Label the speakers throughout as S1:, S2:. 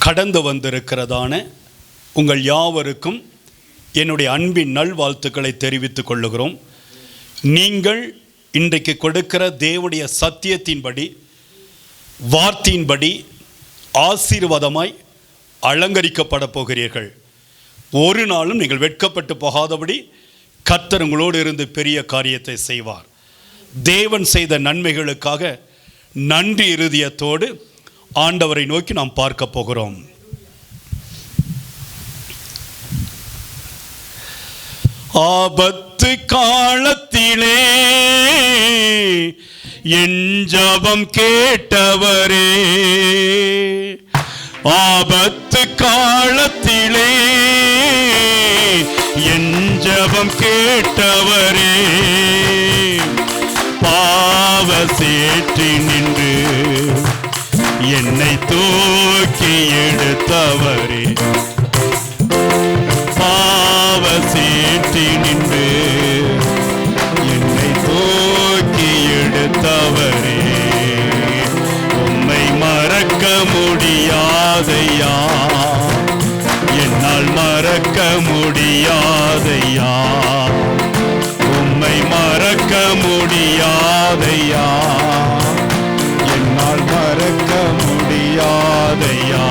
S1: கடந்து வந்திருக்கிறதான உங்கள் யாவருக்கும் என்னுடைய அன்பின் நல்வாழ்த்துக்களை தெரிவித்துக் கொள்ளுகிறோம். நீங்கள் இன்றைக்கு கொடுக்கிற தேவனுடைய சத்தியத்தின்படி, வார்த்தையின்படி ஆசீர்வாதமாய் அலங்கரிக்கப்பட போகிறீர்கள். ஒரு நாளும் நீங்கள் வெட்கப்பட்டு போகாதபடி கர்த்தர் உங்களோடு இருந்து பெரிய காரியத்தை செய்வார். தேவன் செய்த நன்மைகளுக்காக நன்றி இருதயத்தோடு ஆண்டவரை நோக்கி நாம் பார்க்க போகிறோம். ஆபத்து காலத்திலே என் ஜெபம் கேட்டவரே, ஆபத்து காலத்திலே என் ஜெபம் கேட்டவரே, பாவ சேற்றி நின்று என்னை தூக்கி எடுத்தவரே, பாவ சேற்றி நின்று என்னை தூக்கி எடுத்தவரே, உம்மை மறக்க முடியாதையா, என்னால் மறக்க முடியாதையா, உம்மை மறக்க முடியாதையா, என்னால் மறக்க முடியாதையா.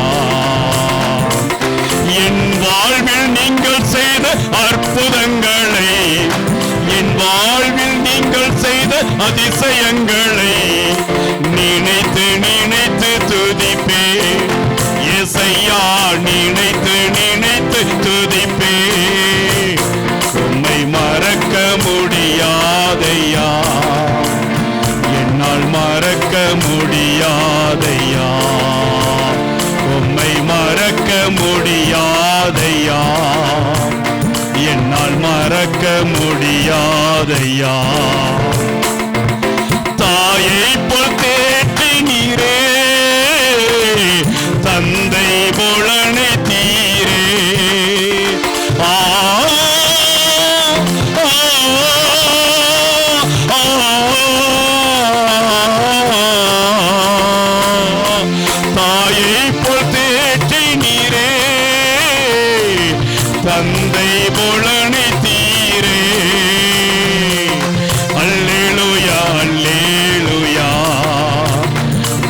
S1: என் வாழ்வில் நீங்கள் செய்த அற்புதங்களை, என் வாழ்வில் நீங்கள் செய்த அதிசயங்களை நினைத்து நினைத்து துதிப்பே இயேசையா, நினைத்து நினைத்து துதிப்பே, உம்மை மறக்க முடியாதையா, என்னால் மறக்க முடியாதையா, உம்மை மறக்க முடியாதையா, என்னால் மறக்க முடியாதையா. தாயை போல் தேற்றினீரே, தந்தை போலனை தீரே, தாயை போல் தேற்றினீரே, தந்தை போலனை தீரே. அல்லேலூயா அல்லேலூயா,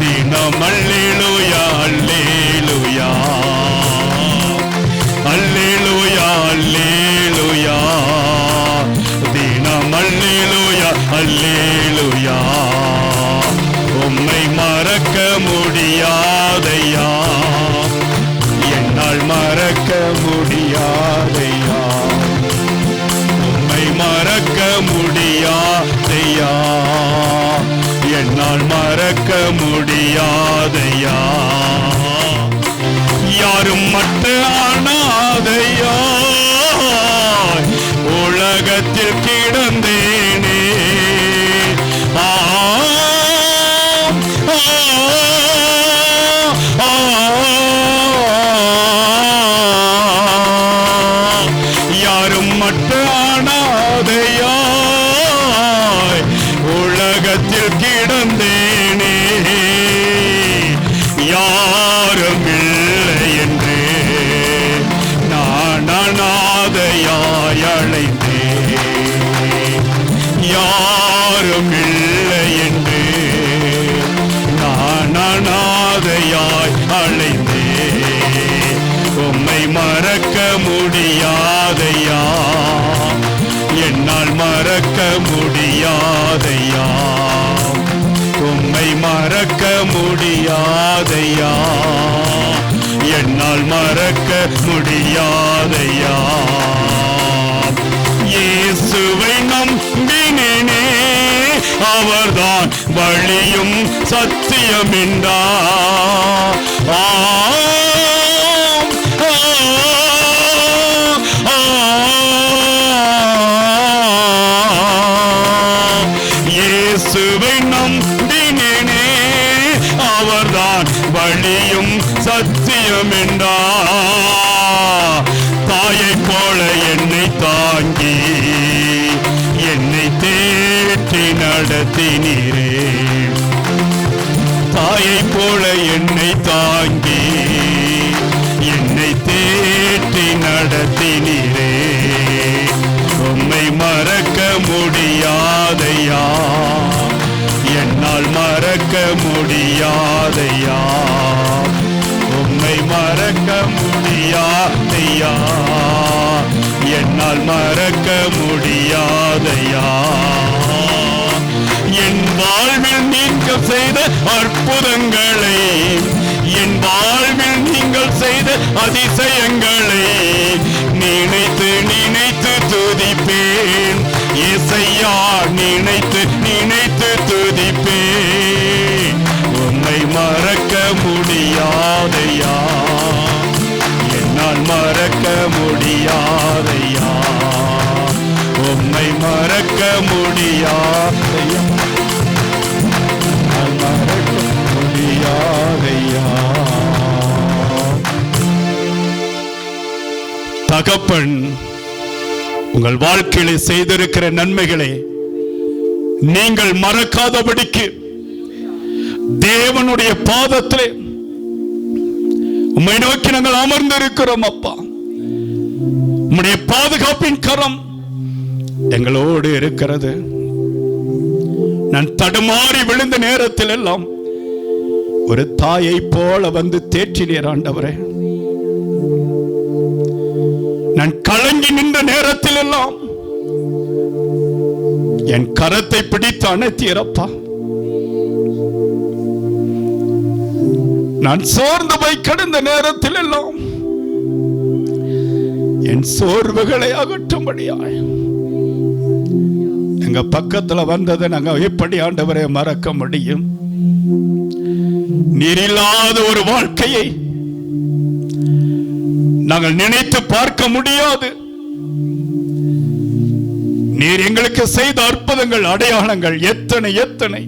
S1: தினம் அல்லேலூயா அல்லேலூயா, அல்லேலூயா அல்லேலூயா, தினம் அல்லேலூயா அல்லேலூயா. உம்மை மறக்க முடியாதையா, என்னால் மறக்க முடியாதையா, உம்மை மறக்க முடியாதையா, என்னால் மறக்க முடியாதையா. யாரும் மற்ற அனாதையா உலகத்தில் கிடந்தேனே, யாரும் மற்ற அனாதையாய் உலகத்தில் கிடந்தேனே, யாரும் இல்லை என்று நான் அனாதையாய் அழைத்தேன், யாரும் இல்லை என்று நான் அனாதையாய் அழைத்தேன். உம்மை மறக்க முடியாதையா, என்னால் மறக்க முடியாதையா, உம்மை மறக்க முடியாதையா, என்னால் மறக்க முடியாதையா. இயேசுவை நம்பினேனே, அவர்தான் வழியும் சத்தியம் என்றார். இயேசுவை நம்பினேனே, அவர்தான் வழியும் சத்தியம் என்றார். தாயை போல என்னை தாங்கி என்னை தேற்றி நடத்தினீரே, தாயை போல என்னை தாங்கி நடத்தினீரே. உம்மை மறக்க முடியாதையா, என்னால் மறக்க முடியாதையா. உம்மை மறக்க முடியாதையா, என்னால் மறக்க முடியாதையா. என் வாழ்வில் நீங்கள் செய்த அற்புதங்களை, என் வாழ்வில் நீங்கள் செய்த அதிசயங்களை நினைத்து நினைத்து துதிப்பேன். இயேசையா, நினைத்து நினைத்து துதிப்பேன். உம்மை மறக்க முடியாதையா, என்னால் மறக்க முடியாதையா. உம்மை மறக்க முடியாதையா, மறக்க முடியாதையா. தகப்பன் உங்கள் வாழ்க்கையிலே செய்திருக்கிற நன்மைகளை நீங்கள் மறக்காதபடிக்கு தேவனுடைய பாதத்திலே உம்மை நோக்கி நாங்கள் அமர்ந்திருக்கிறோம். அப்பா, உம்முடைய பாதுகாப்பின் கரம் எங்களோடு இருக்கிறது. நான் தடுமாறி விழுந்த நேரத்தில் எல்லாம் ஒரு தாயை போல வந்து தேற்றினீர் ஆண்டவரே. நான் கலங்கி நின்ற நேரத்தில் எல்லாம் என் கரத்தை பிடித்து அணைத்தீரப்பா. நான் சோர்ந்து போய் கிடந்த நேரத்தில் எல்லாம் என் சோர்வுகளை அகற்றும்படியாய் எங்க பக்கத்துல வந்ததை நாங்க எப்படி ஆண்டவரை மறக்க முடியும்? நீர் இல்லாத ஒரு வாழ்க்கையை நாங்கள் நினைத்து பார்க்க முடியாது. நீர் எங்களுக்கு செய்த அற்புதங்கள், அடையாளங்கள் எத்தனை எத்தனை.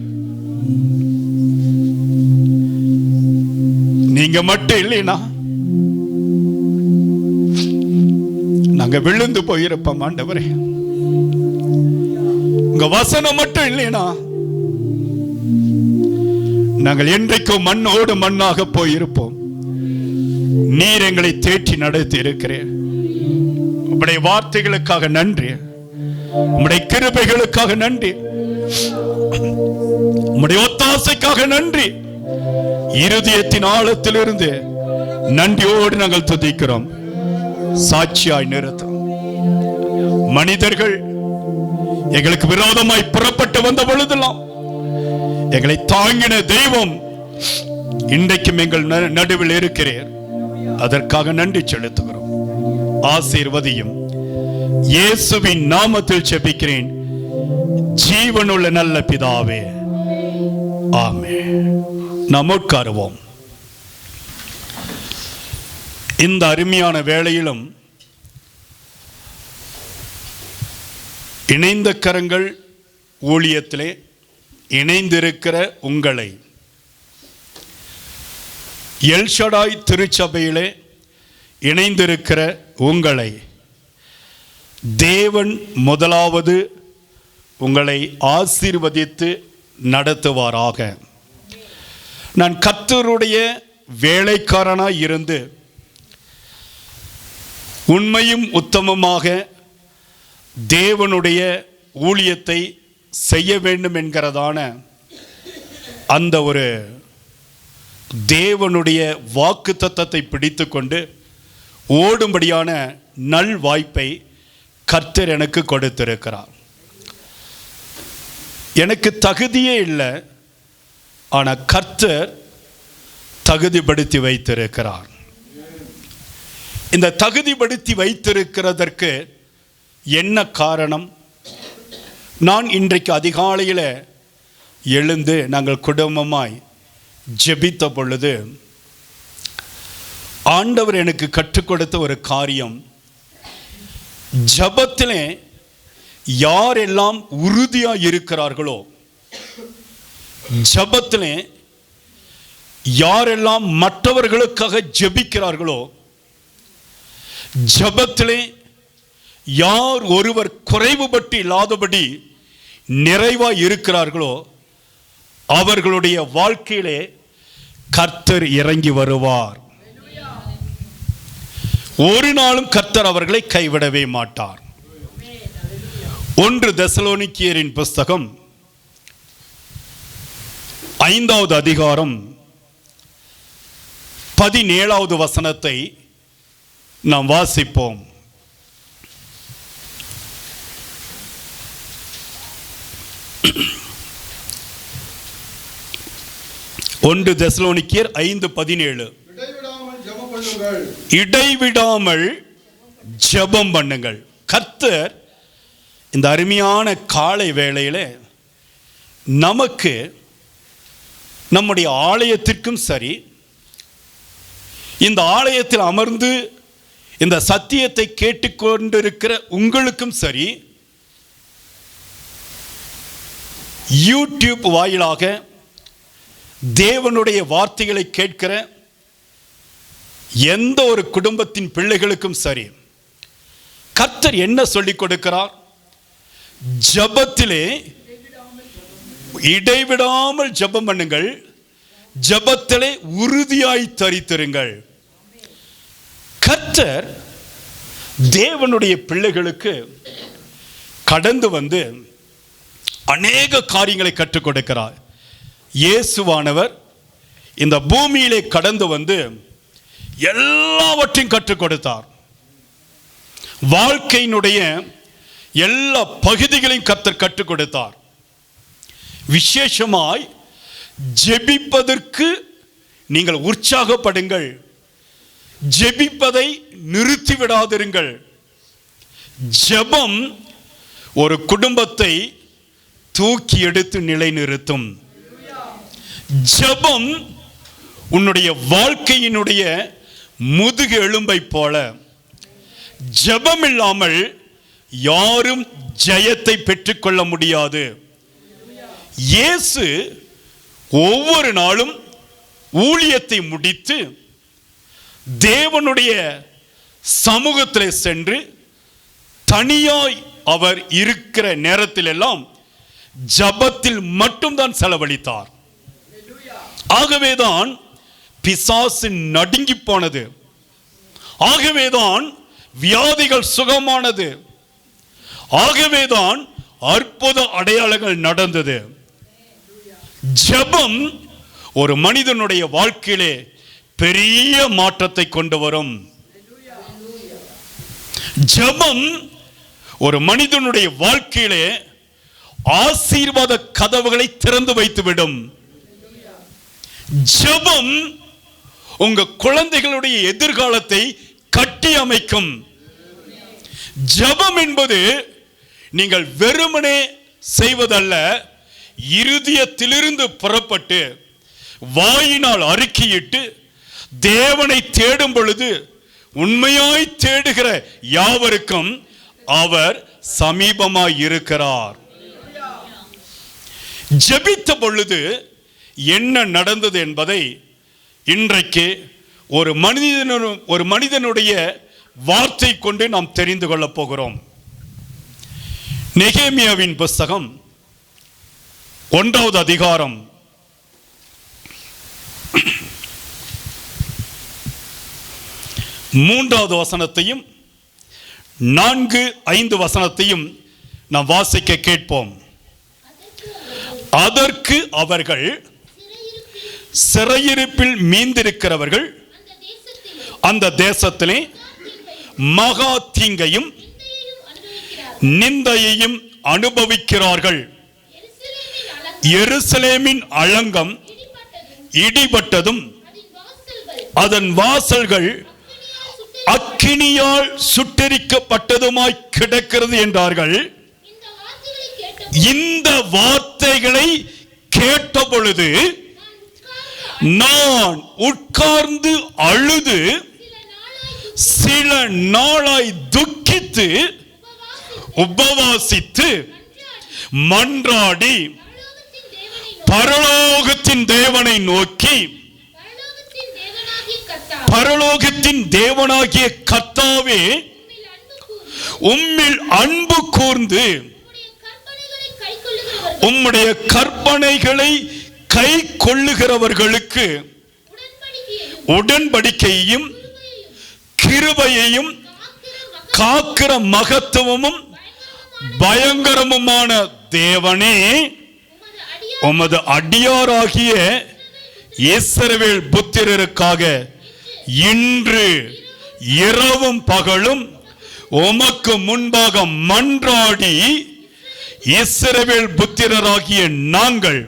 S1: நீங்க மட்டும் இல்லைனா நாங்க விழுந்து போயிருப்போம் ஆண்டவரே. உங்க வசனம் மட்டும் இல்லைனா நாங்கள் என்றைக்கும் மண்ணோடு மண்ணாக போயிருப்போம். நீர் எங்களை தேற்றி நடத்தி இருக்கிறீர். உம்முடைய வார்த்தைகளுக்காக நன்றி, உம்முடைய கிருபைகளுக்காக நன்றி, உம்முடைய ஒத்தாசைக்காக நன்றி. இருதயத்தின் ஆழத்திலிருந்து நன்றியோடு நாங்கள் துதிக்கிறோம். சாட்சியாய் நிறுத்தும் மனிதர்கள் எங்களுக்கு விரோதமாய் புறப்பட்டு வந்த பொழுதெல்லாம் எங்களை தாங்கின தெய்வம் இன்றைக்கும் எங்கள் நடுவில் இருக்கிறீர். அதற்காக நன்றி செலுத்துகிறோம். ஆசீர்வதியும் இயேசுவின் நாமத்தில் ஜெபிக்கிறேன் ஜீவனுள்ள நல்ல பிதாவே, ஆமென். நாம் உட்காருவோம். இந்த அருமையான வேளையிலும் இணைந்த கரங்கள் ஊழியத்திலே இணைந்திருக்கிற உங்களை, எல்ஷடாய் திருச்சபையிலே இணைந்திருக்கிற உங்களை தேவன் முதலாவது உங்களை ஆசீர்வதித்து நடத்துவாராக. நான் கர்த்தருடைய வேலைக்காரனாய் இருந்து உண்மையும் உத்தமமாக தேவனுடைய ஊழியத்தை செய்ய வேண்டும் என்கிறதான அந்த ஒரு தேவனுடைய வாக்குத்தத்தத்தை பிடித்து கொண்டு ஓடும்படியான நல் வாய்ப்பை கர்த்தர் எனக்கு கொடுத்திருக்கிறார். எனக்கு தகுதியே இல்லை, ஆனால் கர்த்தர் தகுதிப்படுத்தி வைத்திருக்கிறார். இந்த தகுதிப்படுத்தி வைத்திருக்கிறதற்கு என்ன காரணம்? நான் இன்றைக்கு அதிகாலையில் எழுந்து நாங்கள் குடும்பமாய் ஜெபித்த பொழுது ஆண்டவர் எனக்கு கற்றுக் கொடுத்த ஒரு காரியம், ஜெபத்திலே யாரெல்லாம் உறுதியாக இருக்கிறார்களோ, ஜெபத்திலே யாரெல்லாம் மற்றவர்களுக்காக ஜெபிக்கிறார்களோ, ஜெபத்திலே யார் ஒருவர் குறைவுபட்டு இல்லாதபடி நிறைவாய் இருக்கிறார்களோ அவர்களுடைய வாழ்க்கையிலே கர்த்தர் இறங்கி வருவார். ஒரு நாளும் கர்த்தர் அவர்களை கைவிடவே மாட்டார். 1 தெசலோனிக்கேயரின் புஸ்தகம் 5வது அதிகாரம் 17வது வசனத்தை நாம் வாசிப்போம். ஒன்று தெசலோனிக்கேயர் 5:17. இடைவிடாமல் ஜெபம் பண்ணுங்கள். கர்த்தர் இந்த அருமையான காலை வேளையில நமக்கு நம்முடைய ஆலயத்திற்கும் சரி, இந்த ஆலயத்தில் அமர்ந்து இந்த சத்தியத்தை கேட்டுக்கொண்டிருக்கிற உங்களுக்கும் சரி, யூடியூப் வாயிலாக தேவனுடைய வார்த்தைகளை கேட்கிற எந்த ஒரு குடும்பத்தின் பிள்ளைகளுக்கும் சரி, கர்த்தர் என்ன சொல்லிக் கொடுக்கிறார்? ஜெபத்திலே இடைவிடாமல் ஜெபம் பண்ணுங்கள், ஜெபத்திலே உறுதியாய் தரித்திருங்கள். கர்த்தர் தேவனுடைய பிள்ளைகளுக்கு கடந்து வந்து அநேக காரியங்களை கற்றுக் கொடுக்கிறார். இயேசுவானவர் இந்த பூமியிலே கடந்து வந்து எல்லாவற்றையும் கற்றுக் கொடுத்தார். வாழ்க்கையினுடைய எல்லா பகுதிகளையும் கர்த்தர் கற்றுக் கொடுத்தார். விசேஷமாய் ஜெபிப்பதற்கு நீங்கள் உற்சாகப்படுங்கள், ஜெபிப்பதை நிறுத்திவிடாதிருங்கள். ஜெபம் ஒரு குடும்பத்தை தூக்கி எடுத்து நிலைநிறுத்தும். ஜெபம் உன்னுடைய வாழ்க்கையினுடைய முதுகு எலும்பை போல. ஜெபம் இல்லாமல் யாரும் ஜெயத்தை பெற்றுக்கொள்ள முடியாது. இயேசு ஒவ்வொரு நாளும் ஊழியத்தை முடித்து தேவனுடைய சமூகத்தில் சென்று தனியாய் அவர் இருக்கிற நேரத்தில் எல்லாம் ஜெபத்தில் மட்டும்தான் செலவழித்தார். ஆகவேதான் பிசாசு நடுங்கி போனது, ஆகவேதான் வியாதிகள் சுகமானது, ஆகவேதான் அற்புத அடையாளங்கள் நடந்தது. ஜெபம் ஒரு மனிதனுடைய வாழ்க்கையிலே பெரிய மாற்றத்தை கொண்டு வரும். ஜெபம் ஒரு மனிதனுடைய வாழ்க்கையிலே ஆசீர்வாத கதவுகளை திறந்து வைத்துவிடும். ஜெபம் உங்க குழந்தைகளுடைய எதிர்காலத்தை கட்டி அமைக்கும். ஜெபம் என்பது நீங்கள் வெறுமனே செய்வதல்ல, இருதயத்திலிருந்து புறப்பட்டு வாயினால் அறிக்கையிட்டு தேவனை தேடும் பொழுது உண்மையாய் தேடுகிற யாவருக்கும் அவர் சமீபமாய் இருக்கிறார். ஜெபித்த பொழுது என்ன நடந்தது என்பதை இன்றைக்கு ஒரு மனிதனுடைய வார்த்தை கொண்டு நாம் தெரிந்து கொள்ளப் போகிறோம். நெகேமியாவின் புஸ்தகம் 1வது அதிகாரம் 3வது வசனத்தையும் 4-5 வசனத்தையும் நாம் வாசிக்க கேட்போம். அதற்கு அவர்கள், சிறையிருப்பில் மீந்திருக்கிறவர்கள் அந்த தேசத்திலே மகா தீங்கையும் நிந்தையையும் அனுபவிக்கிறார்கள். எருசலேமின் அலங்கம் இடிபட்டதும் அதன் வாசல்கள் அக்கினியால் சுட்டெரிக்கப்பட்டதுமாய் கிடக்கிறது என்றார்கள். இந்த வார்த்தைகளை கேட்ட பொழுது நான் உட்கார்ந்து அழுது சில நாளாய் துக்கித்து உபவாசித்து மன்றாடி பரலோகத்தின் தேவனை நோக்கி, பரலோகத்தின் தேவனாகிய கர்த்தாவே, உம்மில் அன்பு கூர்ந்து உம்முடைய கற்பனைகளை கை கொள்ளுகிறவர்களுக்கு உடன்படிக்கையையும் கிருபையையும் காக்கிற மகத்துவமும் பயங்கரமுமான தேவனே, உமது அடியாராகிய இஸ்ரவேல் புத்திரருக்காக இன்று இரவும் பகலும் உமக்கு முன்பாக மன்றாடி இஸ்ரவேல் புத்திரராகிய நாங்கள்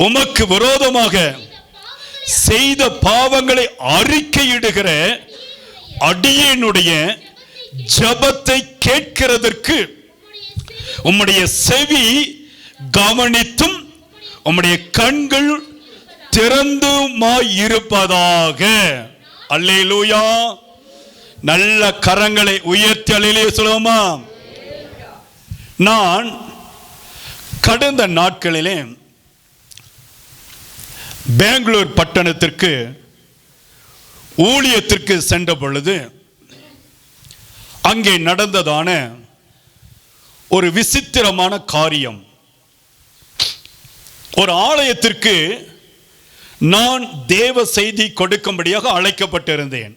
S1: உமக்கு விரோதமாக செய்த பாவங்களை அறிக்கையிடுகிற அடியேனுடைய ஜெபத்தை கேட்கிறதற்கு உம்முடைய செவி கவனித்தும் உம்முடைய கண்கள் திறந்துமாய் இருப்பதாக. அல்லேலூயா. நல்ல கரங்களை உயர்த்தி அல்லேலூயா சொல்லுவோமா? நான் கடந்த நாட்களிலே பெங்களூர் பட்டணத்திற்கு ஊழியத்திற்கு சென்ற பொழுது அங்கே நடந்ததான ஒரு விசித்திரமான காரியம். ஒரு ஆலயத்திற்கு நான் தேவ செய்தி கொடுக்கும்படியாக அழைக்கப்பட்டிருந்தேன்.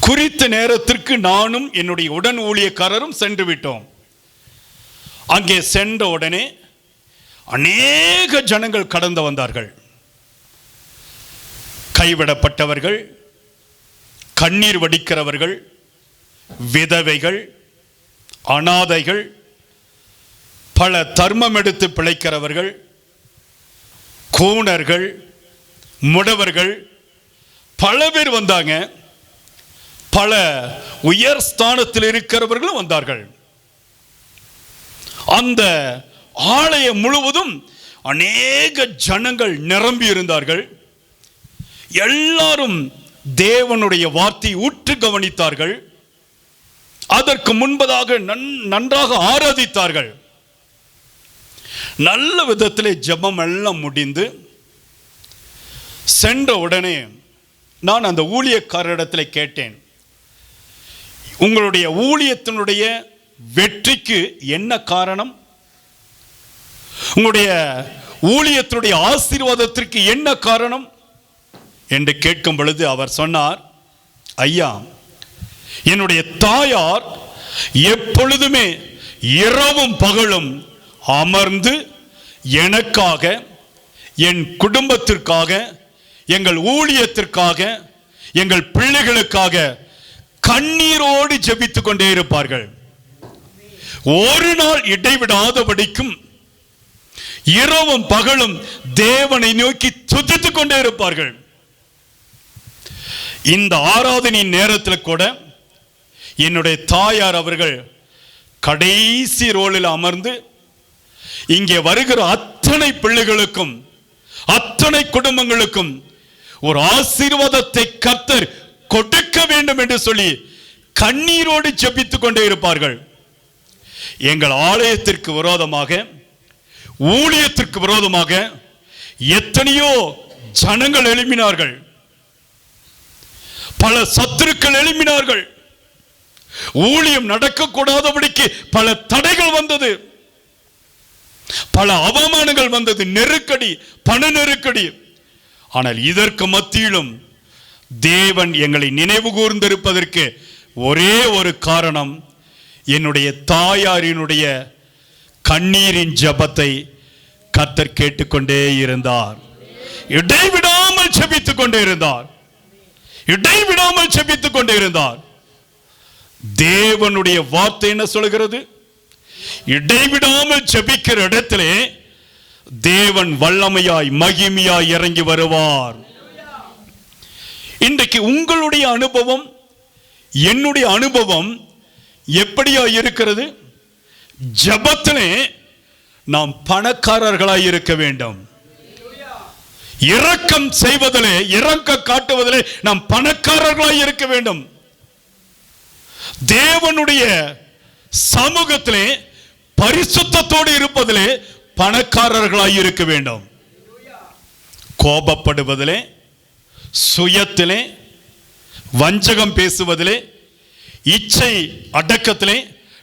S1: குறித்த நேரத்திற்கு நானும் என்னுடைய உடன் ஊழியக்காரரும் சென்று விட்டோம். அங்கே சென்ற உடனே அநேக ஜனங்கள் கடந்து வந்தார்கள். கைவிடப்பட்டவர்கள், கண்ணீர் வடிக்கிறவர்கள், விதவைகள், அனாதைகள், பல தர்மம் எடுத்து பிழைக்கிறவர்கள், கூணர்கள், முடவர்கள், பல பேர் வந்தாங்க. பல உயர் ஸ்தானத்தில் இருக்கிறவர்களும் வந்தார்கள். அந்த ஆலயம் முழுவதும் அநேக ஜனங்கள் நிரம்பி இருந்தார்கள். எல்லாரும் தேவனுடைய வார்த்தையை உற்று கவனித்தார்கள். அதற்கு முன்பதாக நன்றாக ஆராதித்தார்கள். நல்ல விதத்திலே ஜெபம் எல்லாம் முடிந்து சென்ற உடனே நான் அந்த ஊழியக்காரரிடத்தில் கேட்டேன், உங்களுடைய ஊழியத்தினுடைய வெற்றிக்கு என்ன காரணம்? உங்களுடைய ஊழியத்தினுடைய ஆசீர்வாதத்திற்கு என்ன காரணம் என்று கேட்கும் பொழுது அவர் சொன்னார், ஐயா, என்னுடைய தாயார் எப்பொழுதுமே இரவும் பகலும் அமர்ந்து எனக்காக, என் குடும்பத்திற்காக, எங்கள் ஊழியத்திற்காக, எங்கள் பிள்ளைகளுக்காக கண்ணீரோடு ஜெபித்துக் கொண்டே இருப்பார்கள். ஒரு நாள் இடைவிடாதபடிக்கும் இரவும் பகலும் தேவனை நோக்கி துதித்துக் கொண்டே இருப்பார்கள். இந்த ஆராதனை நேரத்தில் கூட என்னுடைய தாயார் அவர்கள் கடைசி ரோலில் அமர்ந்து இங்கே வருகிற அத்தனை பிள்ளைகளுக்கும் அத்தனை குடும்பங்களுக்கும் ஒரு ஆசீர்வாதத்தை கர்த்தர் கொடுக்க வேண்டும் என்று சொல்லி கண்ணீரோடு ஜெபித்துக் கொண்டே இருப்பார்கள். எங்கள் ஆலயத்திற்கு விரோதமாக, ஊழியத்திற்கு விரோதமாக எத்தனையோ ஜனங்கள் எழுப்பினார்கள். பல சத்துருக்கள் எழுப்பினார்கள். ஊழியம் நடக்கக்கூடாதபடிக்கு பல தடைகள் வந்தது, பல அவமானங்கள் வந்தது, நெருக்கடி, பண நெருக்கடி. ஆனால் இதற்கு மத்தியிலும் தேவன் எங்களை நினைவு கூர்ந்திருப்பதற்கு ஒரே ஒரு காரணம், என்னுடைய தாயாரினுடைய கண்ணீரின் ஜெபத்தை கர்த்தர் கேட்டுக்கொண்டே இருந்தார். இடைவிடாமல் ஜெபித்துக் கொண்டே இருந்தார். இடைவிடாமல் ஜெபித்துக் கொண்டே இருந்தார். தேவனுடைய வார்த்தை என்ன சொல்கிறது? இடைவிடாமல் ஜெபிக்கிற இடத்திலே தேவன் வல்லமையாய் மகிமையாய் இறங்கி வருவார். இன்றைக்கு உங்களுடைய அனுபவம், என்னுடைய அனுபவம் எப்படியா இருக்கிறது? ஜெபத்திலே நாம் பணக்காரர்களாய் இருக்க வேண்டும். இரக்கம் செய்வதிலே, இரக்க காட்டுவதிலே நாம் பணக்காரர்களாய் இருக்க வேண்டும். தேவனுடைய சமூகத்திலே பரிசுத்தத்தோடு இருப்பதிலே பணக்காரர்களாய் இருக்க வேண்டும். கோபப்படுவதிலே, சுயத்திலே, வஞ்சகம் பேசுவதிலே, இச்சை அடக்கத்திலே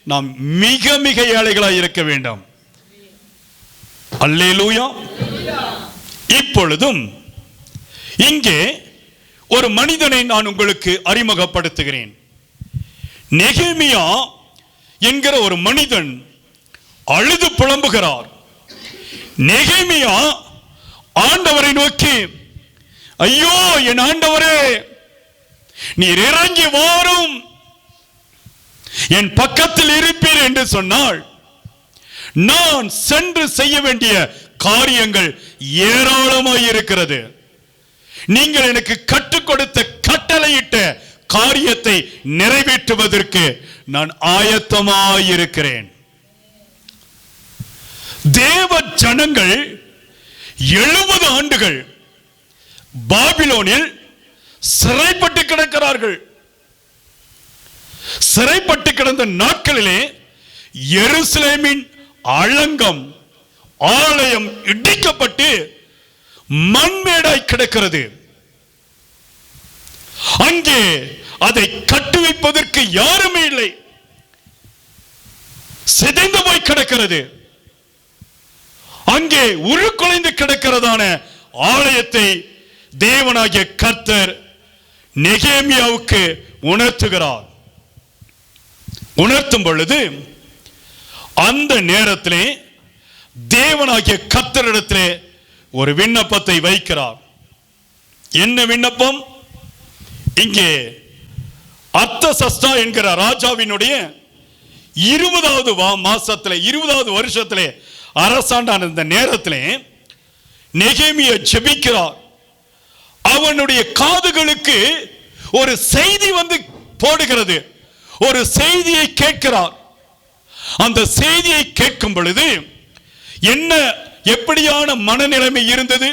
S1: நாம் மிக மிக ஏழைகளாய் இருக்க வேண்டும். அல்லேலூயா. இப்பொழுதும் இங்கே ஒரு மனிதனை நான் உங்களுக்கு அறிமுகப்படுத்துகிறேன். நெகேமியா என்கிற ஒரு மனிதன் அழுது புலம்புகிறார். நெகேமியா ஆண்டவரை நோக்கி, ஐயோ என் ஆண்டவரே, நீர் இறங்கி வாரும், என் பக்கத்தில் இருப்பீர் என்று சொன்னால் நான் சென்று செய்ய வேண்டிய காரியங்கள் ஏராளமாய் இருக்கிறது. நீங்கள் எனக்கு கற்றுக் கொடுத்த கட்டளையிட்ட காரியத்தை நிறைவேற்றுவதற்கு நான் ஆயத்தமாயிருக்கிறேன். தேவ ஜனங்கள் 70 ஆண்டுகள் பாபிலோனில் சிறைப்பட்டு கிடக்கிறார்கள். சிறைப்பட்டு கிடந்த நாட்களிலே எருசலேமின் அலங்கம் ஆலயம் இடிக்கப்பட்டு மண்மேடாய் கிடக்கிறது. அங்கே அதை கட்டுவிப்பதற்கு யாருமே இல்லை, சிதைந்து போய் கிடக்கிறது. அங்கே உருக்குலைந்து கிடக்கிறதான ஆலயத்தை தேவனாகிய கர்த்தர் நெகேமியாவுக்கு உணர்த்துகிறார். உணர்த்தும் பொழுது அந்த நேரத்திலே தேவனாகிய கர்த்தரிடத்திலே ஒரு விண்ணப்பத்தை வைக்கிறார். என்ன விண்ணப்பம்? இங்கே அர்த்தசஷ்டா என்கிற ராஜாவினுடைய 20வது மாசத்திலே 20வது வருஷத்திலே அரசாண்டான இந்த நேரத்திலே நெகேமியா ஜெபிக்கிறார். அவனுடைய காதுகளுக்கு ஒரு செய்தி வந்து போடுகிறது. ஒரு செய்தியை கேட்கிறார். அந்த செய்தியை கேட்கும் பொழுது என்ன எப்படியான மனநிலைமை இருந்தது,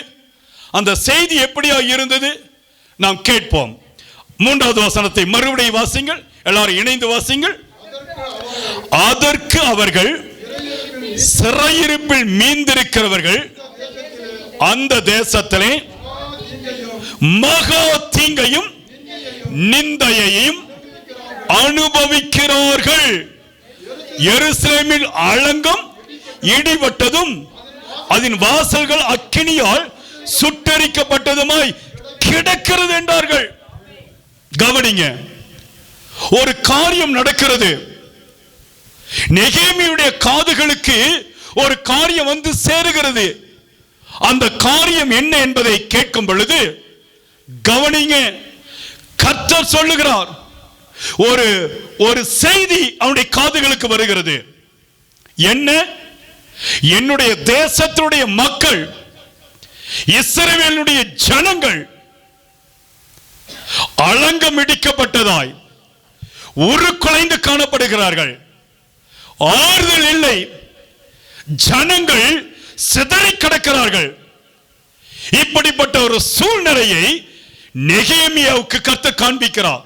S1: அந்த செய்தி எப்படியா இருந்தது நாம் கேட்போம். 3வது வசனத்தை மறுபடியும் வாசிங்கள், எல்லாரும் இணைந்து வாசிங்கள். அதற்கு அவர்கள், சிறையிருப்பில் மீந்திருக்கிறவர்கள் அந்த தேசத்திலே மகா தீங்கையும் நிந்தையையும் அனுபவிக்கிறார்கள். எருசலேமில் அலங்கம் இடிபட்டதும் அதன் வாசல்கள் அக்கினியால் சுட்டெரிக்கப்பட்டதுமாய் கிடக்கிறது என்றார்கள். கவனிங்க, ஒரு காரியம் நடக்கிறது. நெகேமியுடைய காதுகளுக்கு ஒரு காரியம் வந்து சேருகிறது. அந்த காரியம் என்ன என்பதை கேட்கும் பொழுது கவனிங்க, கர்த்தர் சொல்லுகிறார், ஒரு செய்தி அவனுடைய காதுகளுக்கு வருகிறது. என்ன? என்னுடைய தேசத்துடைய மக்கள், இஸ்ரவேலுடைய ஜனங்கள் அலங்கம் இடிக்கப்பட்டதாய் உருக்குலைந்து காணப்படுகிறார்கள். ஆறுதல் இல்லை. ஜனங்கள் சிதறி கிடக்கிறார்கள். இப்படிப்பட்ட ஒரு சூழ்நிலையை நெகேமியாவுக்கு கர்த்தர் காண்பிக்கிறார்.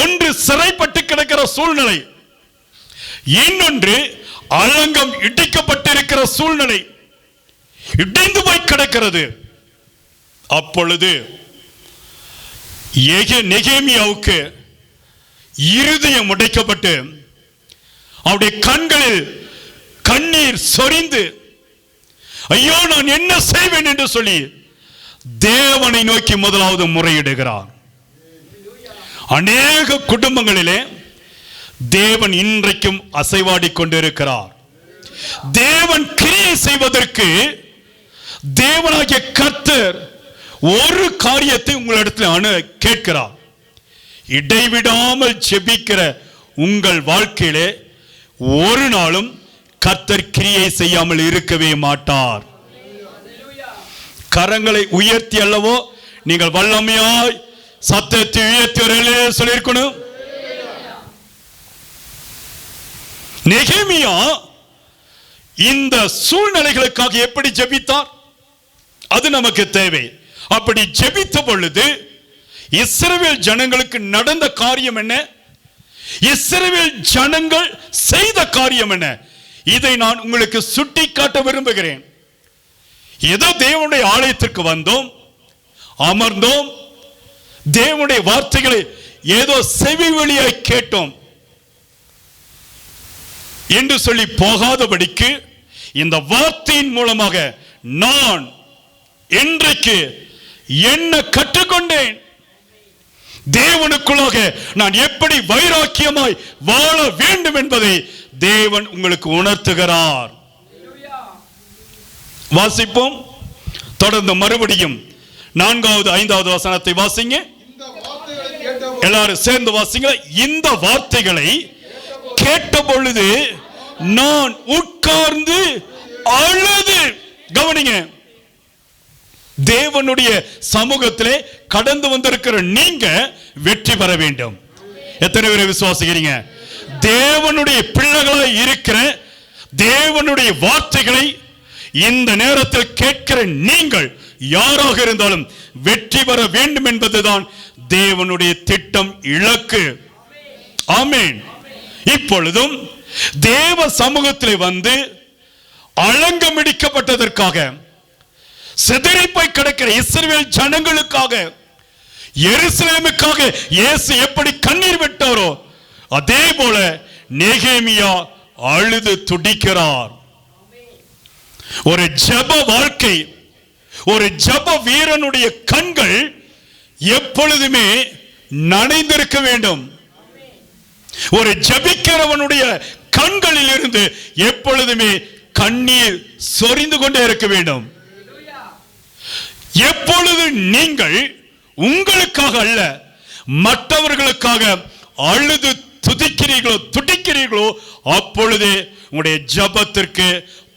S1: ஒன்று சிறைப்பட்டு கிடக்கிற சூழ்நிலை, இன்னொன்று அலங்கம் இடிக்கப்பட்டிருக்கிற சூழ்நிலை, இடிந்து போய் கிடக்கிறது. அப்பொழுது நெகேமியாவுக்கு இருதயம் உடைக்கப்பட்டு அவருடைய கண்களில் கண்ணீர் சொரிந்து, ஐயோ நான் என்ன செய்வேன் என்று சொல்லி தேவனை நோக்கி முதலாவது முறையிடுகிறார். அநேக குடும்பங்களிலே தேவன் இன்றைக்கும் அசைவாடி கொண்டிருக்கிறார். தேவன் கிரியை செய்வதற்கு தேவனாகிய கர்த்தர் ஒரு காரியத்தை உங்களிடத்தில் கேட்கிறார். இடைவிடாமல் ஜெபிக்கிற உங்கள் வாழ்க்கையிலே ஒரு நாளும் கர்த்தர் கிரியை செய்யாமல் இருக்கவே மாட்டார். கரங்களை உயர்த்தி அல்லவோ நீங்கள் வல்லமையாய் சத்தத்தை உயர்த்தி சொல்லியிருக்கணும். நெகேமியா இந்த சூழ்நிலைகளுக்காக எப்படி ஜெபித்தார்? அது நமக்கு தேவை. அப்படி ஜெபித்த பொழுது இஸ்ரவேல் ஜனங்களுக்கு நடந்த காரியம் என்ன? இஸ்ரவேல் ஜனங்கள் செய்த காரியம் என்ன? இதை நான் உங்களுக்கு சுட்டி காட்ட விரும்புகிறேன். ஏதோ தேவனுடைய ஆலயத்திற்கு வந்தோம், அமர்ந்தோம், தேவனுடைய வார்த்தைகளை ஏதோ செவி வழியாய் கேட்டோம் என்று சொல்லி போகாதபடிக்கு இந்த வார்த்தையின் மூலமாக நான் இன்றைக்கு என்ன கற்றுக்கொண்டேன். தேவனுக்குள்ளாக நான் எப்படி வைராக்கியமாய் வாழ வேண்டும் என்பதை தேவன் உங்களுக்கு உணர்த்துகிறார். வாசிப்போம். தொடர்ந்து மறுபடியும் 4வது 5வது வசனத்தை வாசிங்க. எல்லாரும் சேர்ந்து வாசிங்க. இந்த வார்த்தைகளை கேட்ட பொழுது நான் உட்கார்ந்து அழுது. கவனிங்க, தேவனுடைய சமூகத்திலே கடந்து வந்திருக்கிற நீங்க வெற்றி பெற வேண்டும். எத்தனை பேரை விசுவாசிக்கிறீங்க? தேவனுடைய பிள்ளைகளாய் இருக்கிற தேவனுடைய வார்த்தைகளை இந்த நேரத்தில் கேட்கிற நீங்கள் யாராக இருந்தாலும் வெற்றி பெற வேண்டும் என்பதுதான் தேவனுடைய திட்டம், இலக்கு. ஆமென். இப்பொழுதும் தேவ சமூகத்தில் வந்து அலங்கமிடிக்கப்பட்டதற்காக, சிதறிப்போய் கிடக்கிற இஸ்ரவேல் ஜனங்களுக்காக, எருசலேமுக்காக இயேசு எப்படி கண்ணீர் விட்டாரோ அதே போல நெகேமியா அழுது துடிக்கிறார். ஒரு ஜெப வாழ்க்கை, ஒரு ஜெப வீரனுடைய கண்கள் எப்பொழுதுமே நனைந்திருக்க வேண்டும். ஒரு ஜெபிக்கிறவனுடைய கண்களில் இருந்து எப்பொழுதுமே கண்ணீர் சொரிந்து கொண்டே இருக்க வேண்டும். எப்பொழுது நீங்கள் உங்களுக்காக அல்ல மற்றவர்களுக்காக அழுது துடிக்கிறீர்களோ அப்பொழுதே உங்களுடைய ஜெபத்திற்கு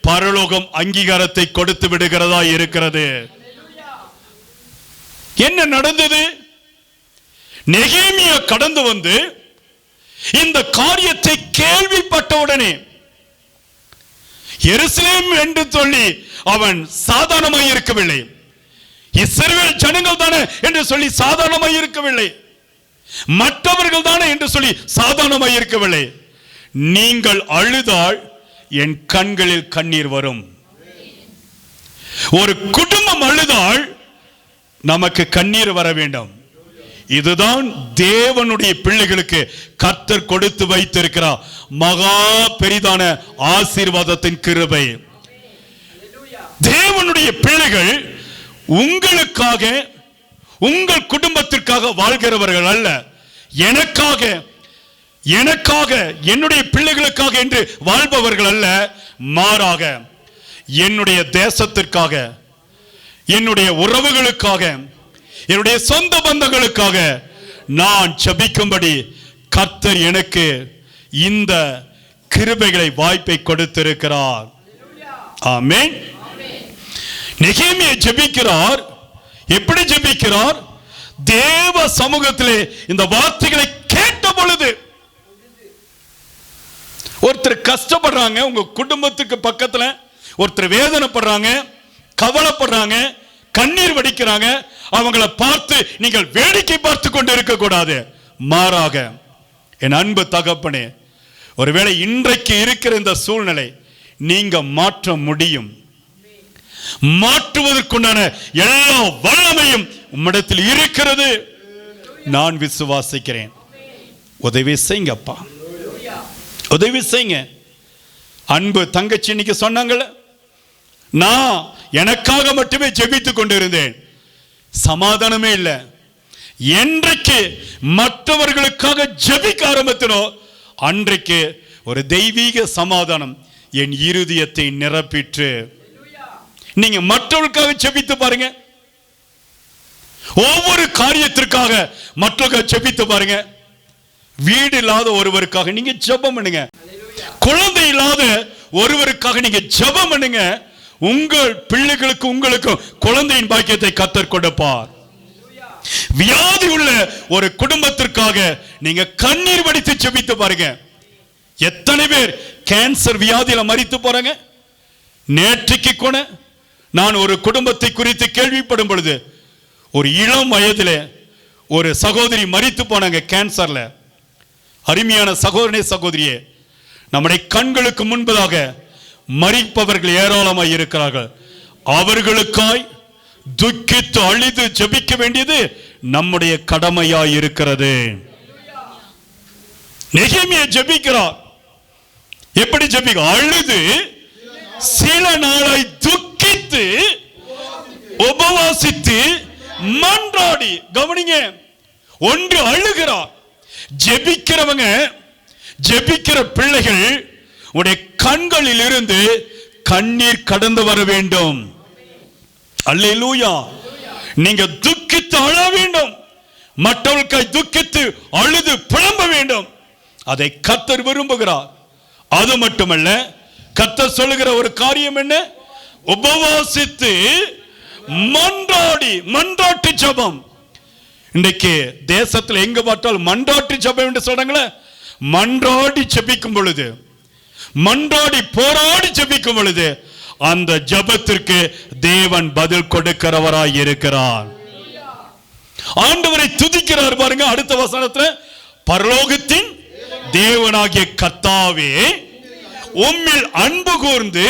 S1: பரலோகம் அங்கீகாரத்தை கொடுத்து விடுகிறதா இருக்கிறது. என்ன நடந்தது? நெகேமியா கடந்து வந்து இந்த காரியத்தை கேள்விப்பட்டவுடனே, எருசலேம் என்று சொல்லி அவன் சாதாரணமாய் இருக்கவில்லை, இஸ்ரவேல் ஜனங்கள் தானே என்று சொல்லி சாதாரணமாய் இருக்கவில்லை, மற்றவர்கள் தானே என்று சொல்லி சாதாரணமாய் இருக்கவில்லை. நீங்கள் அழுதால் என் கண்களில் கண்ணீர் வரும். ஒரு குடும்பம் அழுதால் நமக்கு கண்ணீர் வர வேண்டும். இதுதான் தேவனுடைய பிள்ளைகளுக்கு கர்த்தர் கொடுத்து வைத்திருக்கிறார் மகா பெரிதான ஆசீர்வாதத்தின் கிருபை. தேவனுடைய பிள்ளைகள் உங்களுக்காக, உங்கள் குடும்பத்திற்காக வாழ்கிறவர்கள் அல்ல. எனக்காக, என்னுடைய பிள்ளைகளுக்காக என்று வாழ்பவர்கள் அல்ல. மாறாக என்னுடைய தேசத்திற்காக, என்னுடைய உறவுகளுக்காக, என்னுடைய சொந்த பந்தங்களுக்காக நான் ஜெபிக்கும்படி கர்த்தர் எனக்கு இந்த கிருபைகளை, வாய்ப்பை கொடுத்திருக்கிறார். ஆமென். நெகேமியா ஜெபிக்கிறார். எப்படி ஜெபிக்கிறார்? தேவ சமூகத்திலே இந்த வார்த்தைகளை கேட்ட பொழுது. ஒருத்தர் கஷ்டப்படுறாங்க, உங்க குடும்பத்துக்கு பக்கத்துல ஒருத்தர் வேதனைப்படுறாங்க, கவலைப்படுறாங்க, கண்ணீர் வடிக்கிறாங்க. அவங்களை பார்த்து நீங்கள் வேடிக்கை பார்த்து கொண்டு இருக்க கூடாது. மாறாக, என் அன்பு தகப்பனே, ஒருவேளை இன்றைக்கு இருக்கிற இந்த சூழ்நிலை நீங்க மாற்ற முடியும். மாற்றுவதற்குண்டான எல்லா வல்லமையும் உம்மிடத்தில் இருக்கிறது. நான் விசுவாசிக்கிறேன். உதவி செய்யுங்க அப்பா, உதவி செய்யுங்க. அன்பு தங்கச்சி இன்னைக்கு சொன்னாங்கல்ல, நான் எனக்காக மட்டுமே ஜெபித்துக் கொண்டிருந்தேன், சமாதானமே இல்லை. என்றைக்கு மற்றவர்களுக்காக ஜெபிக்க ஆரம்பித்தனோ அன்றைக்கு ஒரு தெய்வீக சமாதானம் என் இருதயத்தை நிரப்பிற்று. நீங்க மற்றவர்களுக்காக ஜெபித்து பாருங்க. ஒவ்வொரு காரியத்திற்காக மற்றவர்கள் ஜெபித்து பாருங்க. வீடு இல்லாத ஒருவருக்காக நீங்க ஜெபம் பண்ணுங்க. குழந்தை இல்லாத ஒருவருக்காக நீங்க ஜெபம் பண்ணுங்க. உங்கள் பிள்ளைகளுக்கு, உங்களுக்கு குழந்தையின் பாக்கியத்தை கர்த்தர் கொடுப்பார். வியாதி உள்ள ஒரு குடும்பத்திற்காக நீங்க கண்ணீர் வடித்து ஜெபித்து பாருங்க. எத்தனை பேர் கேன்சர் வியாதியில மரித்து போறாங்க. நேற்றைக்கு கூட நான் ஒரு குடும்பத்தை குறித்து கேள்விப்படும் பொழுது, ஒரு இளம் வயதிலே ஒரு சகோதரி மரித்து போனாங்க கேன்சர்ல. அருமையான சகோதரனே, சகோதரியே, நம்முடைய கண்களுக்கு முன்பதாக மரிப்பவர்கள் ஏராளமாய் இருக்கிறார்கள். அவர்களுக்காய் துக்கித்து அழுது ஜெபிக்க வேண்டியது நம்முடைய கடமையாய் இருக்கிறது. நெகேமியா ஜெபிக்கிறார். எப்படி ஜெபிக்க? அழுது சில நாளாய் துக்கித்து உபவாசித்து மன்றாடி. கவனிங்க, ஒன்று அழுகிறார். ஜெபிக்கிறவங்க, ஜெபிக்கிற பிள்ளைகள் உடைய கண்களில் இருந்து கண்ணீர் கடந்து வர வேண்டும். அல்லேலூயா. நீங்க துக்கித்து அழ வேண்டும், மற்றவர்களுக்காய் துக்கித்து அழுது புலம்ப வேண்டும். அதை கர்த்தர் விரும்புகிறார். அது மட்டுமல்ல, கர்த்தர் சொல்லுகிற ஒரு காரியம் என்ன? உபவாசித்து மன்றாடி. மன்றாட்டு ஜெபம். இன்றைக்கு தேசத்தில் எங்க பார்த்தாலும் மன்றாட்டு ஜெபம் என்று சொல்றாங்களே. மன்றாடி ஜெபிக்கும் பொழுது, மன்றாடி போராடி ஜெபிக்கும் பொழுது அந்த ஜெபத்திற்கு தேவன் பதில் கொடுக்கிறவராய் இருக்கிறார். ஆண்டவரை துதிக்கிறார் பாருங்க. அடுத்த வசனத்துல, பரலோகத்தின் தேவனாகிய கர்த்தாவே, உம்மில் அன்பு கூர்ந்து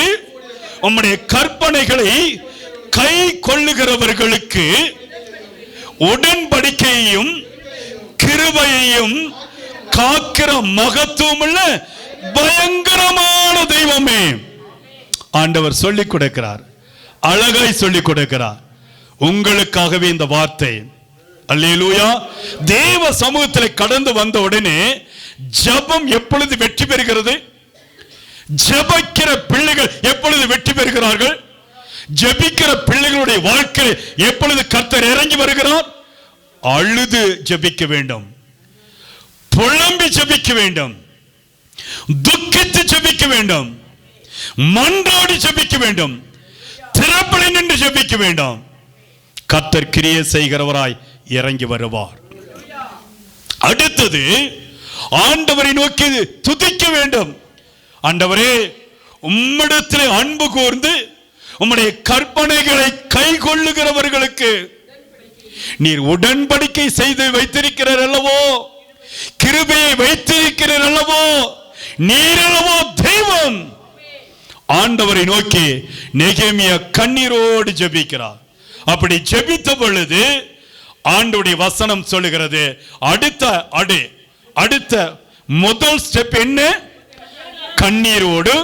S1: உம்முடைய கற்பனைகளை கை கொள்ளுகிறவர்களுக்கு உடன்படிக்கையையும் கிருபையையும் காக்கிற மகத்துவமுள்ள பயங்கரமான தெய்வமே. ஆண்டவர் சொல்லிக் கொடுக்கிறார், அழகாய் சொல்லிக் கொடுக்கிறார். உங்களுக்காகவே இந்த வார்த்தை. அல்லேலூயா. தேவ சமூகத்தில் கடந்து வந்த உடனே ஜெபம் எப்பொழுது வெற்றி பெறுகிறது? ஜெபிக்கிற பிள்ளைகள் எப்பொழுது வெற்றி பெறுகிறார்கள்? ஜெபிக்கிற பிள்ளைகளுடைய வாழ்க்கை எப்பொழுது கர்த்தர் இறங்கி வருகிறார்? அழுது ஜெபிக்க வேண்டும், புலம்பி ஜெபிக்க வேண்டும், துக்கித்து ஜெபிக்க வேண்டும், மன்றாடி ஜெபிக்க வேண்டும், திறப்பலை நின்று ஜெபிக்க வேண்டும். கர்த்தர் கிரியை செய்கிறவராய் இறங்கி வருவார். அடுத்தது, ஆண்டவரை நோக்கி துதிக்க வேண்டும். ஆண்டவரே, உம்மிடத்தில் அன்பு கூர்ந்து உம்முடைய கற்பனைகளை கை கொள்ளுகிறவர்களுக்கு நீர் உடன்படிக்கை செய்து வைத்திருக்கிறார் அல்லவோ, கிருபையை வைத்திருக்கிறார் அல்லவோ, நீர் அல்லவோ தெய்வம். ஆண்டவரை நோக்கி நெகேமியா கண்ணீரோடு ஜெபிக்கிறார். அப்படி ஜெபித்த பொழுது ஆண்டவருடைய வசனம் சொல்லுகிறது, அடுத்த முதல் ஸ்டெப் என்ன? கண்ணீரோடு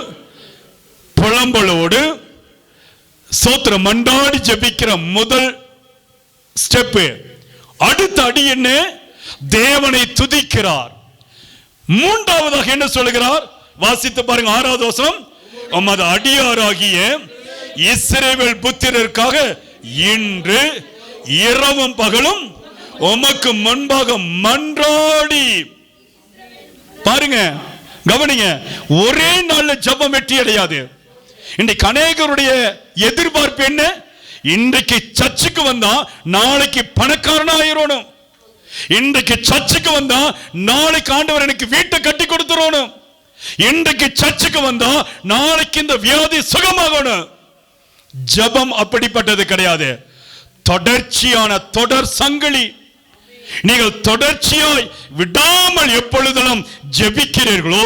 S1: புலம்பலோடு சோத்திரம் மன்றாடி ஜெபிக்கிற முதல் ஸ்டெப். அடுத்த அடி என்ன? தேவனை துதிக்கிறார். மூன்றாவதாக என்ன சொல்லுகிறார்? வாசித்து பாருங்க, 6வது வசனம். உமது அடியாராகிய இஸ்ரவேல் புத்திரருக்காக இன்று இரவும் பகலும் உமக்கு முன்பாக மன்றாடி. பாருங்க, கவனிங்க, ஒரே நாள்ல ஜெபம் வெற்றி அடையாது. இன்றைக்கு அநேகருடைய எதிர்பார்ப்பு என்ன? இன்றைக்கு சர்ச்சுக்கு வந்தா நாளைக்கு பணக்காரனா ஆயிரணும், இன்றைக்கு சர்ச்சுக்கு வந்தா நாளைக்கு ஆண்டவர் எனக்கு வீட்டை கட்டி கொடுத்துறணும், இன்றைக்கு சர்ச்சுக்கு வந்தா நாளைக்கு இந்த வியாதி சுகமாகணும். ஜெபம் அப்படிப்பட்டது கிடையாது. தொடர்ச்சியான தொடர் சங்கிலி. நீங்கள் தொடர்ச்சியாய் விடாமல் எப்பொழுதெல்லாம் ஜெபிக்கிறீர்களோ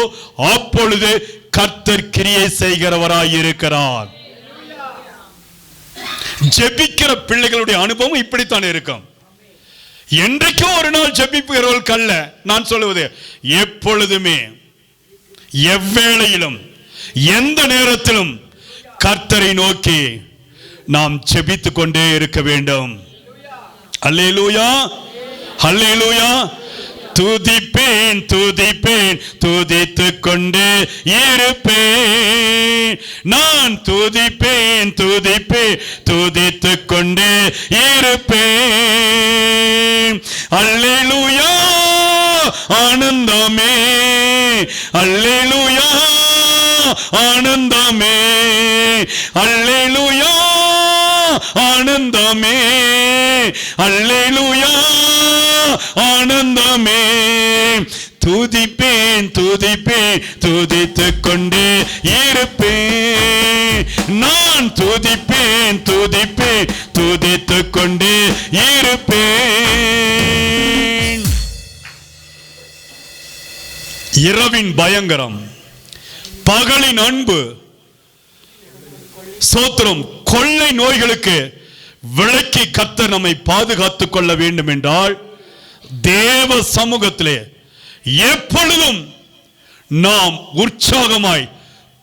S1: அப்பொழுது கர்த்தர் கிரியை செய்கிறவராய் இருக்கிறார். ஜெபிக்கிற பிள்ளைகளுடைய அனுபவம் இப்படித்தான் இருக்கும். என்றைக்கும் ஒரு நாள் ஜெபிக்கிறவர்கள் அல்ல நான் சொல்லுவது. எப்பொழுதுமே, எவ்வேளையிலும், எந்த நேரத்திலும் கர்த்தரை நோக்கி நாம் ஜெபித்துக் கொண்டே இருக்க வேண்டும். அல்லேலூயா, அல்லேலூயா. துதிப்பேன் துதிப்பேன் துதித்துக் கொண்டு இருப்பேன், நான் துதிப்பேன் துதிப்பேன் துதித்துக் கொண்டு இருப்பேன். அல்லேலூயா, ஆனந்தமே, அல்லேலூயா, ஆனந்தமே, அல்லேலூயா, ஆனந்தமே, அல்லேலூயா, ஆனந்தமே. துதிப்பேன் துதிப்பேன் துதித்துக் கொண்டு இருப்பேன், நான் துதிப்பேன் துதிப்பேன் துதித்துக் கொண்டு இருப்பேன். இரவின் பயங்கரம், பகலின் அன்பு, சோத்திரம், கொள்ளை நோய்களுக்கு விலக்கி கர்த்தர் நம்மை பாதுகாத்துக் கொள்ள வேண்டும் என்றால் தேவ சமூகத்திலே எப்பொழுதும் நாம் உற்சாகமாய்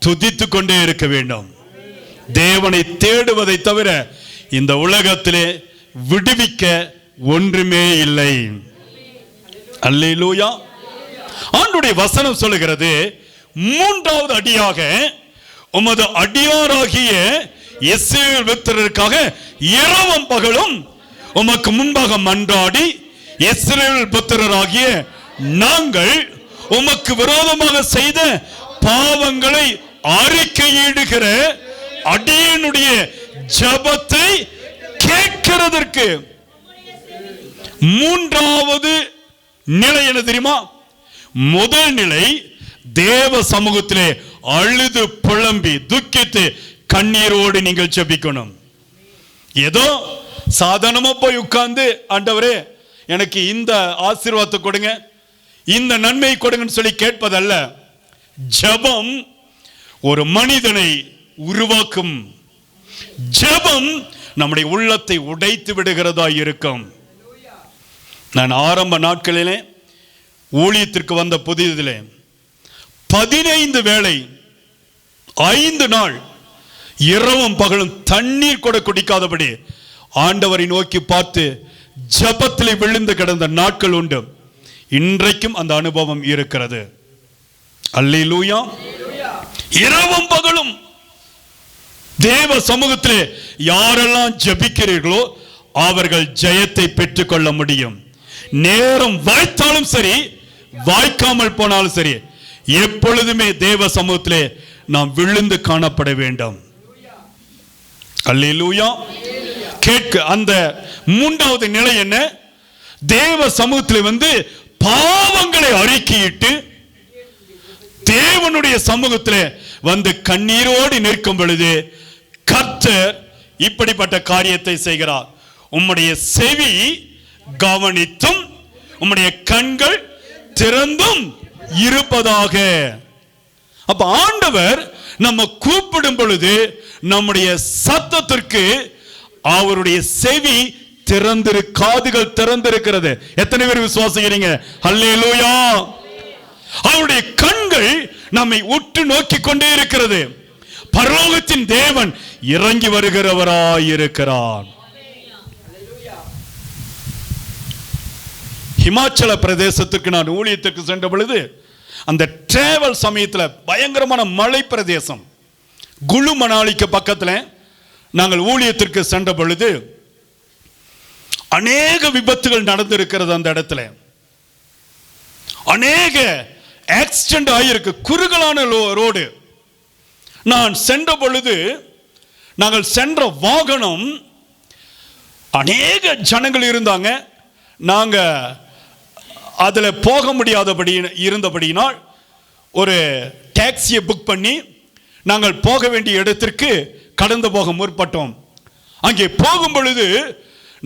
S1: துதித்துக் கொண்டே இருக்க வேண்டும். தேவனை தேடுவதை தவிர இந்த உலகத்திலே விடுவிக்க ஒன்றுமே இல்லை. அல்லேலூயா. ஆண்டவருடைய வசனம் சொல்லுகிறது, மூன்றாவது அடியாக உமது அடியாராகிய இஸ்ரவேல் புத்திரருக்காக இரவும் பகலும் உமக்கு முன்பாக மன்றாடி இஸ்ரவேல் புத்திரராகிய நாங்கள் உமக்கு விரோதமாக செய்த பாவங்களை அறிக்கையிடுகிற அடியனுடைய ஜெபத்தை கேட்கிறதற்கு மூன்றாவது நிலை என்ன தெரியுமா? முதல் நிலை, தேவ சமூகத்திலே அழுது புலம்பி துக்கித்து கண்ணீரோடு நீங்கள் ஜெபிக்கணும். ஏதோ சாதாரணமா போய் உட்கார்ந்து ஆண்டவரே எனக்கு இந்த ஆசீர்வாதத்தை கொடுங்க, இந்த நன்மை கொடுங்கன்னு சொல்லி கேட்பதல்ல. ஜெபம் ஒரு மனிதனை உருவாக்கும். ஜெபம் நம்முடைய உள்ளத்தை உடைத்து விடுகிறதா இருக்கும். நான் ஆரம்ப நாட்களிலே ஊழியத்திற்கு வந்த புதியதிலே 15 வேளை 5 நாள் இரவும் பகலும் தண்ணீர் கூட குடிக்காதபடி ஆண்டவரை நோக்கி பார்த்து ஜெபத்திலே விழுந்து கிடந்த நாட்கள் உண்டு. இன்றைக்கும் அந்த அனுபவம் இருக்கிறது. அல்லேலூயா. இரவும் பகலும் தேவ சமூகத்திலே யாரெல்லாம் ஜெபிக்கிறீர்களோ அவர்கள் ஜெயத்தை பெற்றுக்கொள்ள முடியும். நேரம் வாய்த்தாலும் சரி, வாய்க்காமல் போனாலும் சரி, எப்பொழுதுமே தேவ சமூகத்திலே நாம் விழுந்து காணப்பட வேண்டும். அல்லேலூயா. கேட்க அந்த மூன்றாவது நிலை என்ன? தேவ சமூகத்தில் வந்து பாவங்களை அறிக்கையிட்டு தேவனுடைய சமூகத்தில் வந்து கண்ணீரோடு நிற்கும் பொழுது கர்த்தர் இப்படிப்பட்ட காரியத்தை செய்கிறார். உம்முடைய செவி கவனித்தும் உம்முடைய கண்கள் திறந்தும் இருப்பதாக. அப்ப ஆண்டவர் நம்ம கூப்பிடும் பொழுது நம்முடைய சத்தத்திற்கு அவருடைய செவி திறந்திரு, காதுகள் திறந்திருக்கிறது. எத்தனை பேர் விசுவாசிக்கிறீங்க? அல்லேலூயா. அவருடைய கண்கள் நம்மை உற்று நோக்கி கொண்டே இருக்கிறது. பரலோகத்தின் தேவன் இறங்கி வருகிறவராயிருக்கிறார். ஹிமாச்சல பிரதேசத்துக்கு நான் ஊழியத்துக்கு சென்ற பொழுது அந்த டிராவல் சமயத்தில் பயங்கரமான மலை பிரதேசம், குழு மணாலிக்கு பக்கத்தில் நாங்கள் ஊழியத்திற்கு சென்ற பொழுது அநேக விபத்துகள் நடந்திருக்கிறது. அந்த இடத்துல அநேக ஆக்சிடென்ட் ஆகியிருக்கு, குறுகலான ரோடு. நான் சென்ற பொழுது நாங்கள் சென்ற வாகனம் அநேக ஜனங்கள் இருந்தாங்க. நாங்கள் அதில் போக முடியாதபடி இருந்தபடியினால் ஒரு டாக்ஸியை புக் பண்ணி நாங்கள் போக வேண்டிய இடத்திற்கு கடந்து போக முற்பட்டோம். அங்கே போகும் பொழுது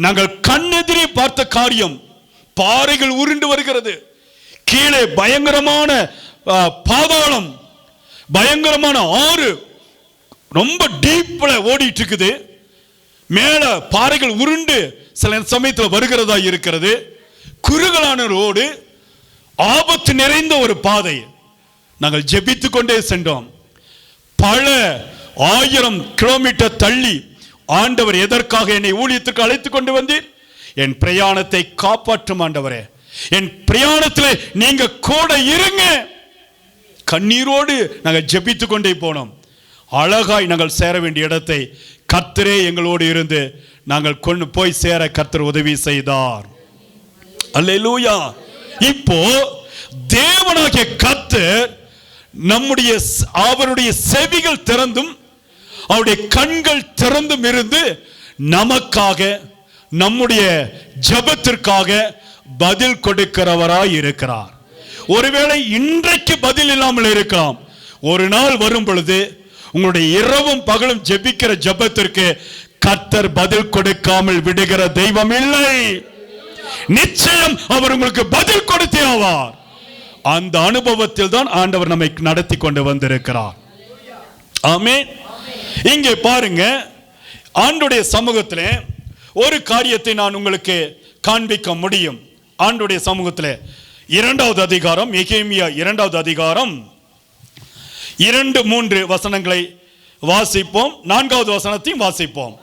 S1: நாங்கள் கண்ணெதிரே பார்த்த காரியம், பாறைகள் உருண்டு வருகிறது, கீழே பயங்கரமான பாதாளம், பயங்கரமான ஆறு ரொம்ப டீப்ல ஓடிட்டு இருக்குது, மேல பாறைகள் உருண்டு சில சமயத்தில் வருகிறதா இருக்கிறது, குறுகலான ரோடு, ஆபத்து நிறைந்த ஒரு பாதை. நாங்கள் ஜெபித்துக் கொண்டே சென்றோம். பல 1000 கிலோமீட்டர் தள்ளி ஆண்டவர் எதற்காக என்னை ஊழியத்துக்கு அழைத்துக் கொண்டு வந்தீர்? என் பிரயாணத்தை காப்பாற்றும் ஆண்டவரே, என் பிரயாணத்தில் நீங்க கூட இருங்க. கண்ணீரோடு நாங்கள் ஜெபித்துக் கொண்டே போனோம். அழகாய் நாங்கள் சேர வேண்டிய இடத்தை கர்த்தரே எங்களோடு இருந்து நாங்கள் கொண்டு போய் சேர கர்த்தர் உதவி செய்தார். அல்லேலூயா. இப்போ தேவனாகிய கர்த்தர் நம்முடைய அவருடைய செவிகள் திறந்தும் அவருடைய கண்கள் திறந்தும் இருந்து நமக்காக நம்முடைய ஜெபத்திற்காக பதில் கொடுக்கிறவராய் இருக்கிறார். ஒருவேளை இன்றைக்கு பதில் இல்லாமல் இருக்கலாம், ஒரு நாள் வரும் பொழுது உங்களுடைய இரவும் பகலும் ஜெபிக்கிற ஜெபத்திற்கு கர்த்தர் பதில் கொடுக்காமல் விடுகிற தெய்வம் இல்லை. நிச்சயம் அவர் உங்களுக்கு பதில் கொடுத்தே ஆவார். அந்த அனுபவத்தில் தான் ஆண்டவர் நம்மை நடத்தி கொண்டு வந்திருக்கிறார். ஆமென். இங்கே பாருங்க, ஆண்டவருடைய சமூகத்தில் ஒரு காரியத்தை நான் உங்களுக்கு காண்பிக்க முடியும். ஆண்டவருடைய சமூகத்தில் 2வது அதிகாரம், எகேமியா 2வது அதிகாரம் 2-3 வசனங்களை வாசிப்போம். 4வது வசனத்தையும் வாசிப்போம்.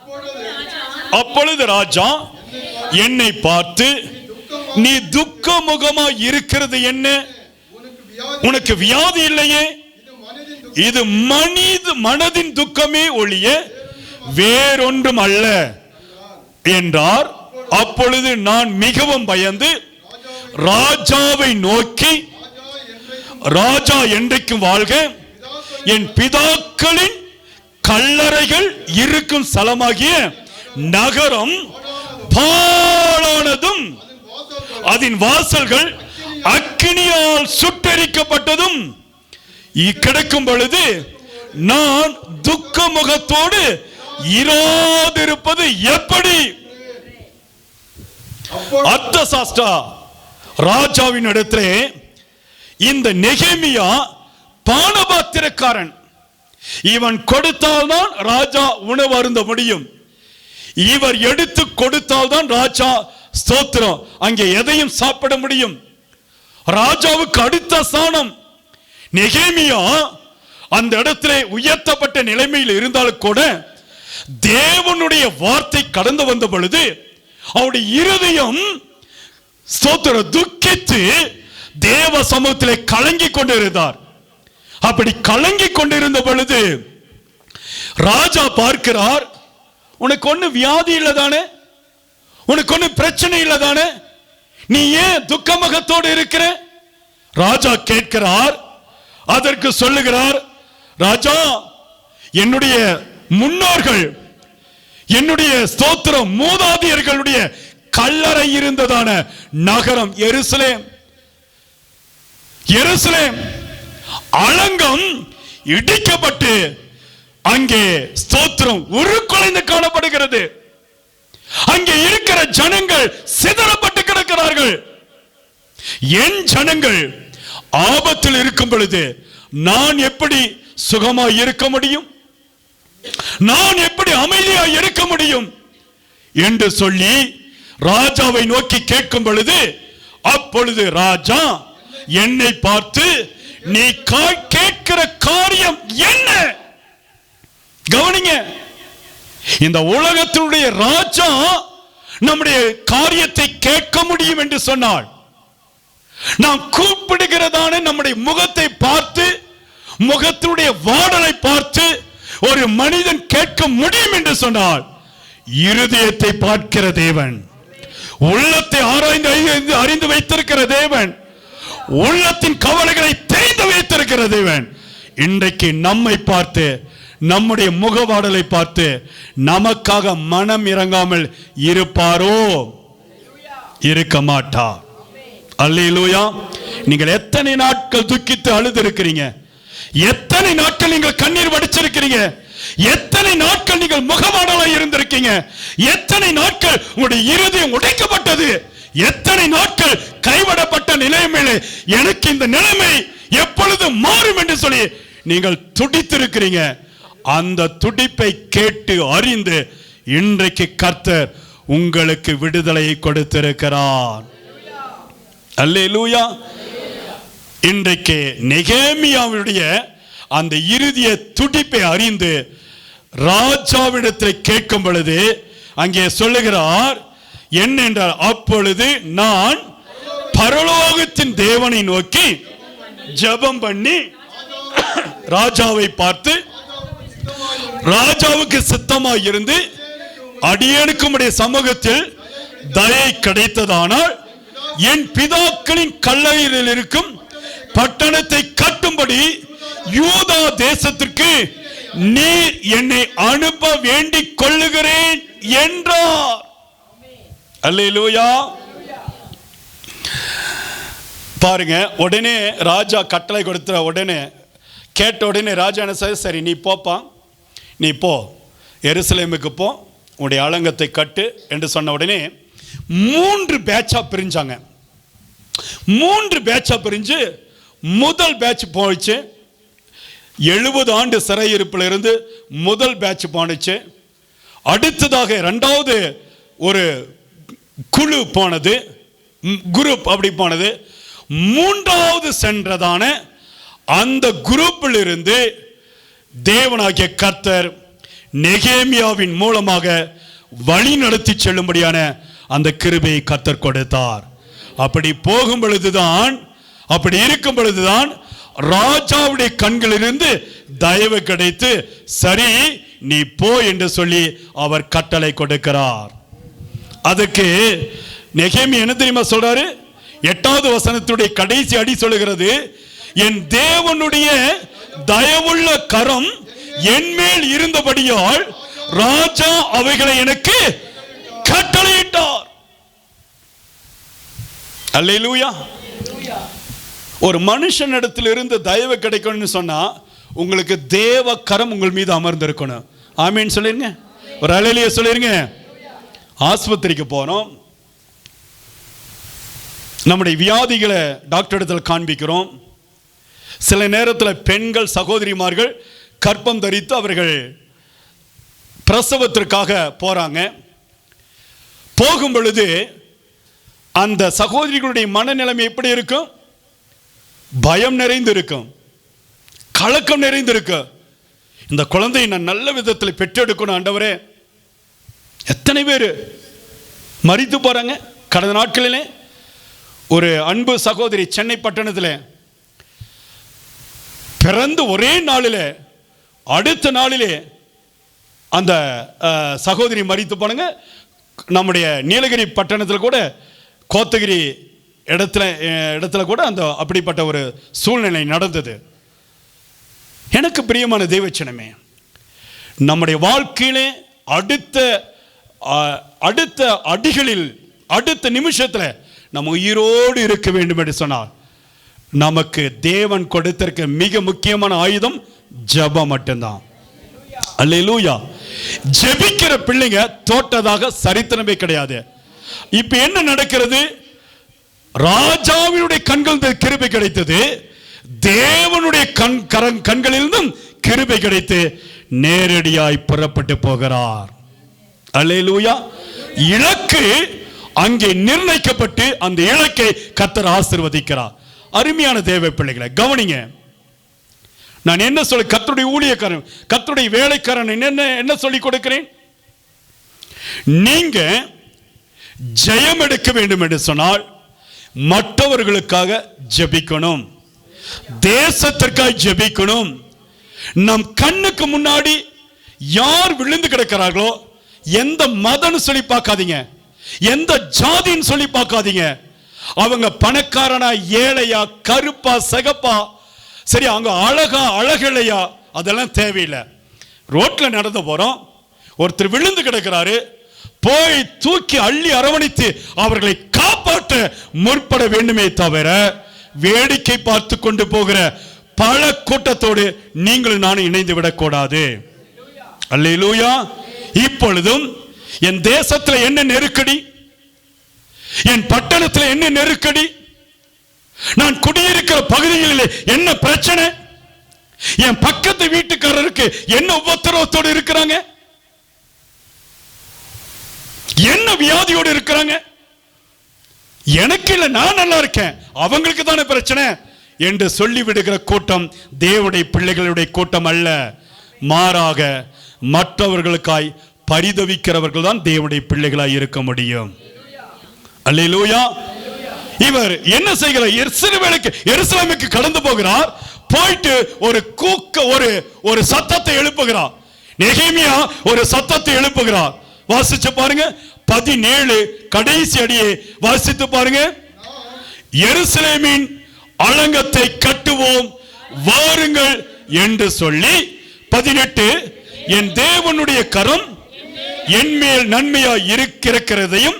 S1: அப்பொழுது ராஜா என்னை பார்த்து நீ துக்க முகமா இருக்கிறது என்ன? உனக்கு வியாதி இல்லையே, இது மனதின் துக்கமே ஒழிய வேறொன்றும் அல்ல என்றார். அப்பொழுது நான் மிகவும் பயந்து ராஜாவை நோக்கி, ராஜா என்றைக்கும் வாழ்க, என் பிதாக்களின் கல்லறைகள் இருக்கும் ஸ்தலமாகிய நகரம் பாழானதும் அதன் வாசல்கள் அக்கினியால் சுட்டெரிக்கப்பட்டதும் கிடக்கும் பொழுது நான் துக்க முகத்தோடு இராதிருப்பது எப்படி? அர்த்தசாஸ்டா ராஜாவின் இடத்திலே இந்த நெகேமியா பானபாத்திரக்காரன், இவன் கொடுத்தால்தான் ராஜா உணவு அருந்த முடியும், இவர் எடுத்து கொடுத்தால்தான் ராஜா ஸ்தோத்திரம் அங்கே எதையும் சாப்பிட முடியும். ராஜாவுக்கு அடுத்த ஸ்தானம். நெகேமியா அந்த இடத்திலே உயர்த்தப்பட்ட நிலைமையில் இருந்தாலும் கூட தேவனுடைய வார்த்தை கடந்து வந்த பொழுது அவருடைய இருதயம் ஸ்தோத்திர துக்கித்து தேவ சமூகத்திலே கலங்கி கொண்டிருந்தார். அப்படி கலங்கி கொண்டிருந்த பொழுது ராஜா பார்க்கிறார், உனக்கு ஒண்ணு வியாதி இல்லதானே, உனக்கு ஒண்ணு பிரச்சனை இல்லதானே, நீ ஏன் துக்கமுகத்தோடு இருக்கிற? ராஜா கேட்கிறார். அதற்கு சொல்லுகிறார், ராஜா, என்னுடைய முன்னோர்கள், என்னுடைய ஸ்தோத்திரம் மூதாதையர்களுடைய கல்லறை இருந்ததான நகரம் எருசலேம். எருசலேம் அலங்கம் இடிக்கப்பட்டு அங்கே ஸ்தோத்திரம் உருக்குலைந்து காணப்படுகிறது. அங்கே இருக்கிற ஜனங்கள் சிதறப்பட்டு கிடக்கிறார்கள். என் ஜனங்கள் ஆபத்தில் இருக்கும் பொழுது நான் எப்படி சுகமாய் இருக்க முடியும், நான் எப்படி அமைதியாய் இருக்க முடியும் என்று சொல்லி ராஜாவை நோக்கி கேட்கும் பொழுது, அப்பொழுது ராஜா என்னை பார்த்து, நீ கேட்கிற காரியம் என்ன? கவனிங்க, இந்த உலகத்தினுடைய ராஜா நம்முடைய காரியத்தை கேட்க முடியும் என்று சொன்னாள். நாம் கூப்பிடுகிறதான நம்முடைய முகத்தை பார்த்து, முகத்தினுடைய வாடலை பார்த்து ஒரு மனிதன் கேட்க முடியும் என்று சொன்னால், இருதயத்தை பார்க்கிற தேவன், உள்ளத்தை ஆராய்ந்து அறிந்து வைத்திருக்கிற தேவன், உள்ளத்தின் கவலைகளை தெரிந்து வைத்திருக்கிற தேவன் இன்றைக்கு நம்மை பார்த்து, நம்முடைய முகவாடலை பார்த்து நமக்காக மனம் இறங்காமல் இருப்பாரோ? இருக்க மாட்டார். அல்லேலூயா. நீங்கள் எத்தனை நாட்கள் துக்கித்து அழுது இருக்கிறீங்க? எத்தனை நாட்கள் நீங்கள் கண்ணீர் வடிச்சிருக்கிறீங்க? எத்தனை நாட்கள் நீங்கள் முகவாடலாய் இருந்திருக்கீங்க? எத்தனை நாட்கள் உங்களுடைய இருதயம் உடைக்கப்பட்டது? எத்தனை நாட்கள் கைவிடப்பட்ட நிலைமையிலே எனக்கு இந்த நிலைமை எப்பொழுது மாறும் என்று சொல்லி நீங்கள் துடித்திருக்கிறீங்க. அந்த துடிப்பை கேட்டு அறிந்து இன்றைக்கு கர்த்தர் உங்களுக்கு விடுதலையை கொடுத்திருக்கிறார். அல்லேலூயா. இன்றைக்கு நெகேமியாவுடைய அந்த இறுதிய துடிப்பை அறிந்து ராஜாவிடத்தில் கேட்கும் பொழுது அங்கே சொல்லுகிறார் என்ன என்றால், அப்பொழுது நான் பரலோகத்தின் தேவனை நோக்கி ஜெபம் பண்ணி ராஜாவை பார்த்து, ராஜாவுக்கு சித்தமாய் இருந்து அடியேனுக்குடைய சமூகத்தில் தயை கிடைத்ததானால் என் பிதாக்களின் கல்லறையில் இருக்கும் பட்டணத்தை கட்டும்படி யூதா தேசத்திற்கு நீர் என்னை அனுப்ப வேண்டிக் கொள்ளுகிறேன் என்றார். அல்லேலூயா. பாருங்க, உடனே ராஜா கட்டளை கொடுத்த உடனே கேட்ட உடனே ராஜா என்ன செய்ய, சரி நீ போப்பா, நீ போ, எருசலேமுக்கு போ, உன்னுடைய அலங்கத்தை கட்டு என்று சொன்ன உடனே 3 பேட்சா பிரிஞ்சாங்க. 3 பேட்சா பிரிஞ்சு முதல் பேட்ச் போயிடுச்சு. 70 ஆண்டு சிறையிருப்பில் இருந்து முதல் பேட்ச் போனுச்சு. அடுத்ததாக 2வது ஒரு குழு போனது, குரூப் அப்படி போனது. 3வது சென்றதான அந்த குரூப்பில் இருந்து தேவனாகிய கர்த்தர் நெகேமியாவின் மூலமாக வழி நடத்தி செல்லும்படியான அந்த கிருபையை கர்த்தர் கொடுத்தார். அப்படி போகும் பொழுதுதான், அப்படி இருக்கும் பொழுதுதான் ராஜாவுடைய கண்களிலிருந்து தயவு கிடைத்து சரி நீ போ என்று சொல்லி அவர் கட்டளை கொடுக்கிறார். அதுக்கு நெகேமியா என்ன தெரியுமா சொல்றாரு? 8வது வசனத்துடைய கடைசி அடி சொல்லுகிறது, என் தேவனுடைய தயவுள்ள கரம் என் மேல் இருந்தபடியால் ராஜா அவைகளை எனக்கு கட்டளையிட்டார். அல்லேலூயா. ஒரு மனுஷனிடத்தில் இருந்து தயவு கிடைக்கணும்னு சொன்னா உங்களுக்கு தேவ கரம் உங்கள் மீது அமர்ந்திருக்கணும். ஆமீன் சொல்லிருங்க, ஒரு அல்லேலூயா சொல்லிருங்க. ஆஸ்பத்திரிக்கு போறோம், நம்முடைய வியாதிகளை டாக்டர் இடத்துல காண்பிக்கிறோம். சில நேரத்தில் பெண்கள் சகோதரிமார்கள் கர்ப்பம் தரித்து அவர்கள் பிரசவத்திற்காக போறாங்க. போகும் பொழுது அந்த சகோதரிகளுடைய மனநிலைமை எப்படி இருக்கும்? பயம் நிறைந்து இருக்கும், கலக்கம் நிறைந்து இருக்கும். இந்த குழந்தையை நான் நல்ல விதத்தில் பெற்றெடுக்கணும் ஆண்டவரே. எத்தனை பேர் மரித்து போறாங்க. கடந்த நாட்களிலே ஒரு அன்பு சகோதரி சென்னை பட்டணத்தில் பிறந்து ஒரே நாளில் அடுத்த நாளிலே அந்த சகோதரி மரித்து போனாங்க. நம்முடைய நீலகிரி பட்டணத்தில் கூட கோத்தகிரி இடத்துல கூட அந்த அப்படிப்பட்ட ஒரு சூழ்நிலை நடந்தது. எனக்கு பிரியமான தெய்வச்சனமே, நம்முடைய வாழ்க்கையிலே அடுத்த அடிகளில் அடுத்த நிமிஷத்தில் நம்ம உயிரோடு இருக்க வேண்டும் என்று சொன்னார். நமக்கு தேவன் கொடுத்திருக்க மிக முக்கியமான ஆயுதம் ஜெபம் மட்டும்தான். அல்லேலூயா. ஜெபிக்கிற பிள்ளைங்க தோட்டதாக சரித்திரமே கிடையாது. இப்ப என்ன நடக்கிறது? ராஜாவினுடைய கண்கள் கிருபை கிடைத்தது, தேவனுடைய கண்களிலிருந்தும் கிருபை கிடைத்து நேரடியாய் புறப்பட்டு போகிறார். அல்லேலூயா. இலக்கு அங்கே நிர்ணயிக்கப்பட்டு அந்த இலக்கை கர்த்தர் ஆசீர்வதிக்கிறார். அருமையான தேவ பிள்ளைகளை கவனிங்க. நான் என்ன சொல்ல, கர்த்தருடைய ஊழியக்காரன், கர்த்தருடைய வேலைக்காரன் என்ன சொல்லி கொடுக்கிறேன்? நீங்க ஜெயம் எடுக்க வேண்டும் என்று சொன்னால் மற்றவர்களுக்காக ஜெபிக்கணும், தேசத்திற்காக ஜெபிக்கணும். நம் கண்ணுக்கு முன்னாடி யார் விழுந்து கிடக்கிறார்களோ, எந்த மதம்னு சொல்லி பார்க்காதீங்க, எந்த ஜாதின்னு சொல்லி பார்க்காதீங்க. அவங்க பணக்காரனா ஏழையா கருப்பா சிகப்பா, சரி அவங்க அழகா அழகில்லையா, அதெல்லாம் தேவையில்லை. ரோட்ல நடந்து போறோம், ஒருத்தர் விழுந்து கிடக்கிறாரு, போய் தூக்கி அள்ளி அரவணைத்து அவர்களை காப்பாற்ற முற்பட வேண்டுமே தவிர வேடிக்கை பார்த்து கொண்டு போகிற பல கூட்டத்தோடு நீங்கள் நானும் இணைந்து விடக்கூடாது. அல்லேலூயா. இப்பொழுதும் என் தேசத்தில் என்ன நெருக்கடி, என் பட்டணத்தில் என்ன நெருக்கடி, நான் குடியிருக்கிற பகுதிகளில் என்ன பிரச்சனை, என் பக்கத்து வீட்டுக்காரருக்கு என்ன உபத்திரவத்தோடு இருக்கிறாங்க, என்ன வியாதியோடு இருக்கிறாங்க, எனக்கு இல்ல நான் நல்லா இருக்கேன், அவங்களுக்கு தானே பிரச்சனை என்று சொல்லி விடுகிற கூட்டம் தேவனுடைய பிள்ளைகளுடைய கூட்டம் அல்ல. மாறாக மற்றவர்களுக்காய் பரிதவிக்கிறவர்கள் தான் தேவனுடைய பிள்ளைகளாய் இருக்க முடியும். அல்லேலூயா. இவர் என்ன செய்கிறார்? எருசலேமுக்கு கடந்து போகிறார். போயிட்டு ஒரு சத்தத்தை எழுப்புகிறார். நெகேமியா ஒரு சத்தத்தை எழுப்புகிறார். வாசிச்சு பாருங்க, 17 கடைசி அடியை வாசித்து பாருங்க. எருசலேமின் அலங்கத்தை கட்டுவோம் வாருங்கள் என்று சொல்லி 18 என் தேவனுடைய கரம் என் மேல் நன்மையா இருக்கிறதையும்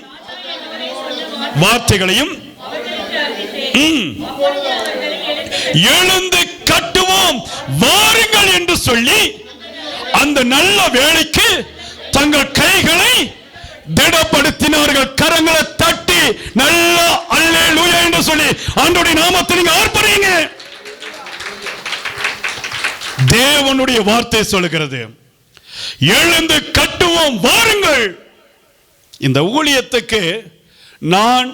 S1: வார்த்தைகளையும் எழுந்து கட்டுவோம் வாருங்கள் என்று சொல்லி அந்த நல்ல வேளைக்கு தங்கள் கைகளை திடப்படுத்தினார்கள். கரங்களை தட்டி நல்ல அல்லேலூயா என்று சொல்லி ஆண்டவருடைய நாமத்தை நீங்க ஆர்ப்பரிங்க. தேவனுடைய வார்த்தை சொல்லுகிறது, எழுந்து கட்டுவோம் வாருங்கள். இந்த ஊழியத்துக்கு நான்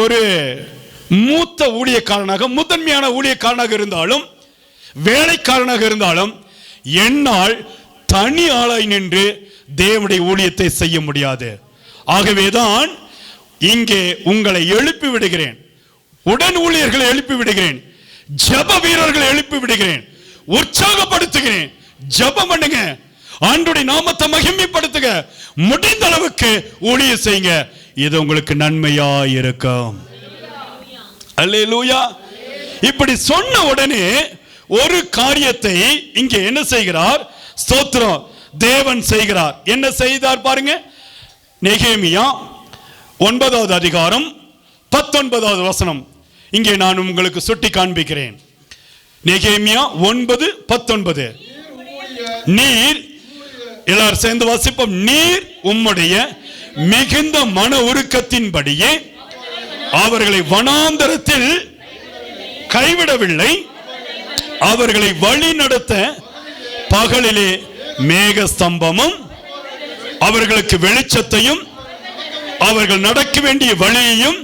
S1: ஒரு மூத்த ஊழியக்காரனாக, முதன்மையான ஊழியக்காரனாக இருந்தாலும் வேலைக்காரனாக இருந்தாலும் என்னால் தனி ஆளாய் நின்று தேவனுடைய ஊழியத்தை செய்ய முடியாது. ஆகவேதான் இங்கே உங்களை எழுப்பி விடுகிறேன், உடன் ஊழியர்களை எழுப்பி விடுகிறேன், ஜெப வீரர்களை எழுப்பி விடுகிறேன், உற்சாகப்படுத்துகிறேன். ஜெபம் பண்ணுங்க, ஆண்டவருடைய நாமத்தை மகிமைப்படுத்துங்க, முடிந்த அளவுக்கு ஊழியம் செய்யுங்க. இது உங்களுக்கு நன்மையா இருக்கும். அல்லேலூயா. இப்படி சொன்ன உடனே ஒரு காரியத்தை இங்கே என்ன செய்கிறார்? ஸ்தோத்திரம், தேவன் செய்கிறார். என்ன செய்தார் பாருங்க. நெகேமியா 9வது அதிகாரம் 19வது வசனம் இங்கே நான் உங்களுக்கு சுட்டி காண்பிக்கிறேன். நெகேமியா 9:19. நீர், எல்லாரும் சேர்ந்து வாசிப்போம். நீர் உம்முடைய மிகுந்த மன உருக்கத்தின்படியே அவர்களை வனாந்தரத்தில் கைவிடவில்லை, அவர்களை வழி நடத்த பகலிலே மேக ஸ்தம்பமும் அவர்களுக்கு வெளிச்சத்தையும் அவர்கள் நடக்க வேண்டிய வழியையும்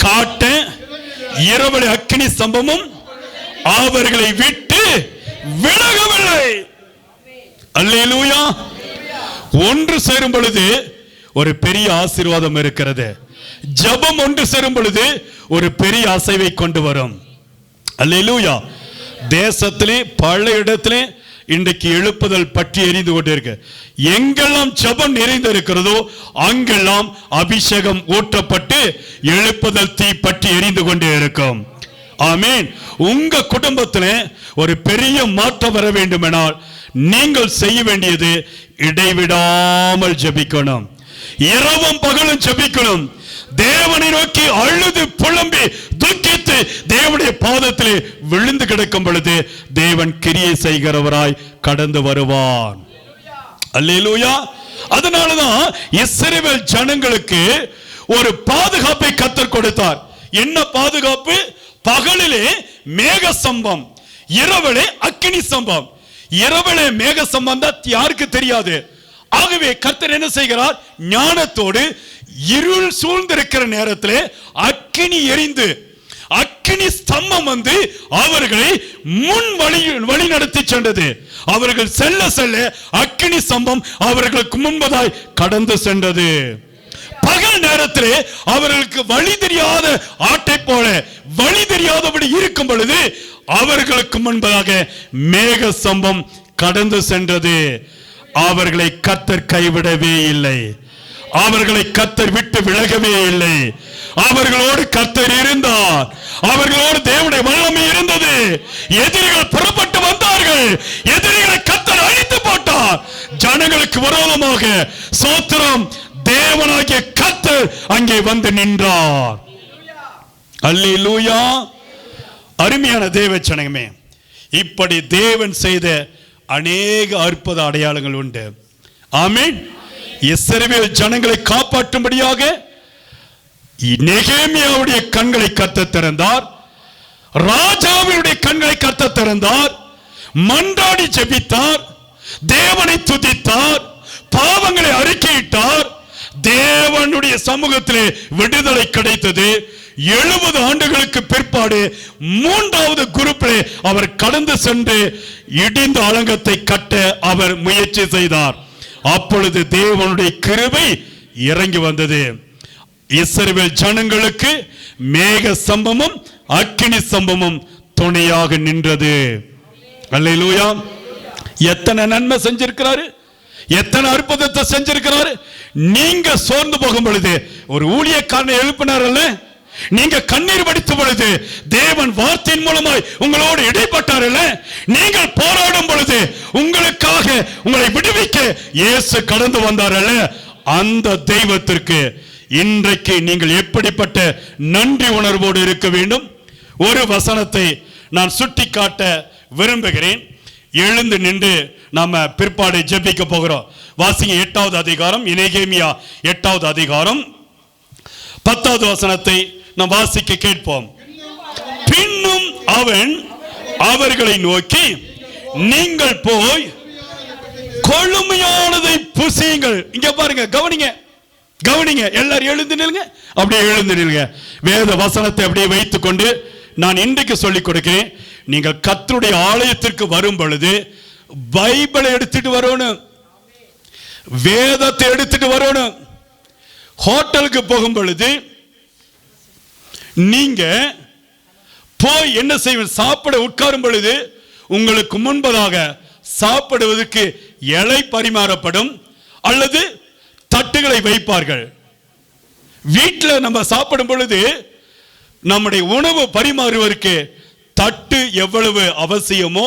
S1: காட்ட இரவலை அக்கினி ஸ்தம்பமும் அவர்களை விட்டு விலகவில்லை. அல்லேலூயா. ஒன்று சேரும் பொழுது ஒரு பெரிய ஆசீர்வாதம் இருக்கிறது. ஜெபம் ஒன்று சேரும் பொழுது ஒரு பெரிய அசைவை கொண்டு வரும். அல்லேலூயா. தேசத்திலே பல இடத்திலே இன்றைக்கு எழுப்புதல் பற்றி எரிந்து கொண்டிருக்கு. எங்கெல்லாம் ஜெபம் நிறைந்து இருக்கிறதோ அங்கெல்லாம் அபிஷேகம் ஊற்றப்பட்டு எழுப்புதல் தீ பற்றி எரிந்து கொண்டே இருக்கும். ஆமென். உங்க குடும்பத்தில் ஒரு பெரிய மாற்றம் வர வேண்டுமென்றால் நீங்கள் செய்ய வேண்டியது இடைவிடாமல் ஜெபிக்கணும், இரவும் பகலும் ஜெபிக்கணும். தேவனை நோக்கி அழுது புலம்பி துக்கித்து தேவனுடைய பாதத்திலே விழுந்து கிடக்கும் பொழுது தேவன் கிரியை செய்கிறவராய் கடந்து வருவார். அல்லேலூயா. அதனாலதான் இஸ்ரவேல் ஜனங்களுக்கு ஒரு பாதுகாப்பை கர்த்தர் கொடுத்தார். என்ன பாதுகாப்பு? பகலிலே மேக ஸ்தம்பம், இரவிலே அக்கினி ஸ்தம்பம். இரவிலே மேக ஸ்தம்பம் தான் யாருக்கு தெரியாது. ஆகவே கர்த்தர் என்ன செய்கிறார்? ஞானத்தோடு இருள் சூழ்ந்திருக்கிற நேரத்திலே அக்கினி எரிந்து அக்கினி ஸ்தம்பம் வந்து அவர்களை முன் வழி நடத்தி சென்றது. அவர்கள் செல்ல செல்ல அக்கினி ஸ்தம்பம் அவர்களுக்கு முன்பதாய் கடந்து சென்றது. பகல் நேரத்திலே அவர்களுக்கு வழி தெரியாத ஆட்டை போல வழி தெரியாதபடி இருக்கும் பொழுது அவர்களுக்கு முன்பதாக மேக ஸ்தம்பம் கடந்து சென்றது. அவர்களை கர்த்தர் கைவிடவே இல்லை, அவர்களை கர்த்தர் விட்டு விலகவே இல்லை. அவர்களோடு கர்த்தர் இருந்தார், அவர்களோடு தேவனுடைய வல்லமை இருந்தது. எதிரிகள் புறப்பட்டு வந்தார்கள், எதிரிகளை கர்த்தர் அழித்து போட்டார். ஜனங்களுக்கு விரோதமாக ஸ்தோத்திரம், தேவனாகிய கர்த்தர் அங்கே வந்து நின்றார். அல்லேலூயா. அருமையான தேவ ஜனமே, இப்படி தேவன் செய்த அநேக அற்புத அடையாளங்கள் உண்டு. ஆமென். இஸ்ரவேல் ஜனங்களை காப்பாற்றும்படியாக நெகேமியாவுடைய கண்களை கர்த்தர் திறந்தார், ராஜாவினுடைய கண்களை கர்த்தர் திறந்தார். மன்றாடி ஜெபித்தார், தேவனை துதித்தார், பாவங்களை அறிக்கையிட்டார். தேவனுடைய சமூகத்திலே விடுதலை கிடைத்தது. 70 ஆண்டுகளுக்கு பிற்பாடு 3வது குரூப்பிலே அவர் கடந்து சென்று இடிந்த அலங்கத்தை கட்ட அவர் முயற்சி செய்தார். அப்பொழுது தேவனுடைய கிருபை இறங்கி வந்தது. இஸ்ரவேல் ஜனங்களுக்கு மேக ஸ்தம்பமும் அக்கினி ஸ்தம்பமும் துணையாக நின்றது. அல்லேலூயா. எத்தனை நன்மை செஞ்சிருக்கிறாரு, எத்தனை அற்புதத்தை செஞ்சிருக்கிறாரு. நீங்க சோர்ந்து போகும் பொழுது ஒரு ஊழியக்காரனை எழுப்பினார் அல்ல, நீங்க கண்ணீர் வடித்த பொழுது தேவன் வார்த்தையின் மூலமாய் உங்களோடு இடைப்பட்டார் அல்ல, நீங்கள் போராடும் பொழுது உங்களுக்காக உங்களை விடுவிக்க இயேசு கடந்து வந்தார் அல்ல, அந்த தெய்வத்திற்கு இன்றைக்கு நீங்கள் எப்படிப்பட்ட நன்றி உணர்வோடு இருக்க வேண்டும். ஒரு வசனத்தை நான் சுட்டி காட்ட விரும்புகிறேன். எழுந்து நின்று நாம பிற்பாடு ஜெபிக்க போகிறோம். வாசிங்க 8வது அதிகாரம், நெகேமியா 8வது அதிகாரம் 10வது வசனத்தை நாம் வாசிக்க கேட்போம். பின்னும் அவன் அவர்களை நோக்கி, நீங்கள் போய் கொழுமையானதை புசியுங்கள். இங்க பாருங்க, கவனிங்க கவனிங்க, எல்லாரும் எழுந்து நில்லுங்க, அப்படியே எழுந்து நில்லுங்க. வேத வசனத்தை அப்படியே வைத்துக் கொண்டு நான் இன்றைக்கு சொல்லிக் கொடுக்கிறேன். நீங்கள் கர்த்தருடைய ஆலயத்திற்கு வரும் பொழுது பைபிளை எடுத்துட்டு வரணும், வேதத்தை எடுத்துட்டு வரணும். ஹோட்டலுக்கு போகும் பொழுது நீங்க போய் என்ன செய்வீங்க? சாப்பிட உட்காரும் பொழுது உங்களுக்கு முன்பதாக சாப்பிடுவதற்கு இலை பரிமாறப்படும் அல்லது தட்டுகளை வைப்பார்கள். வீட்டில் நம்ம சாப்பிடும் பொழுது நம்முடைய உணவு பரிமாறுவதற்கு தட்டு எவ்வளவு அவசியமோ,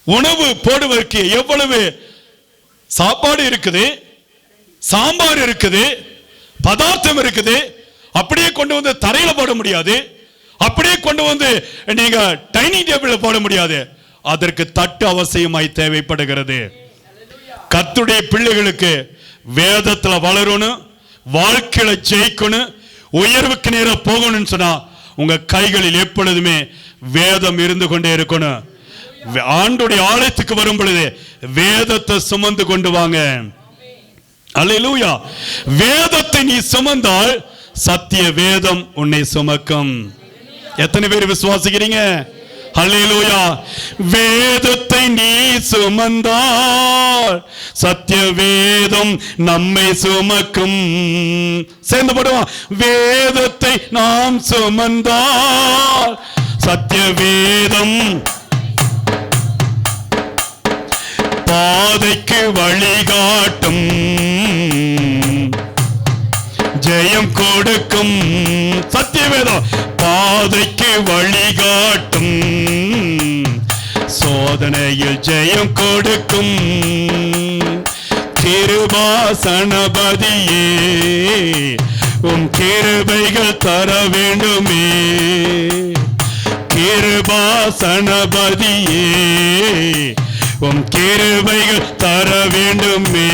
S1: உணவு போடுவதற்கு எவ்வளவு சாப்பாடு இருக்குது, சாம்பார் இருக்குது, பதார்த்தம் இருக்குது, அப்படியே கொண்டு வந்து தரையில போட முடியாது, அப்படியே கொண்டு வந்து நீங்க டைனிங் டேபிள்ல போட முடியாது. அதற்கு தட்டு அவசியமாய் தேவைப்படுகிறது. கர்த்தருடைய பிள்ளைகளுக்கு வேதத்துல வளரணும், வாழ்க்கையில ஜெயிக்கணும், உயர்வுக்கு நேரா போகணும்னு சொன்னா உங்க கைகளில் எப்பொழுதுமே வேதம் இருந்து கொண்டே இருக்கணும். ஆண்டுடைய ஆலயத்துக்கு வரும் பொழுது வேதத்தை சுமந்து கொண்டு வாங்க. அல்லேலூயா. வேதத்தை நீ சுமந்தால் சத்திய வேதம் உன்னை சுமக்கும். எத்தனை பேர் விசுவாசிக்கிறீங்க? அல்லேலூயா. வேதத்தை நீ சுமந்தால் சத்திய வேதம் நம்மை சுமக்கும். சேர்ந்து போடுவோம். வேதத்தை நாம் சுமந்தால் சத்திய வேதம் பாதைக்கு வழிகாட்டும், ஜெயம் கொடுக்கும். சத்தியவேதம் பாதைக்கு வழிகாட்டும், சோதனையில் ஜெயம் கொடுக்கும். கிருபாசனபதியே உம் கிருபைகள் தர வேண்டுமே, கிருபாசனபதியே உம் கிருபைகள் தர வேண்டுமே.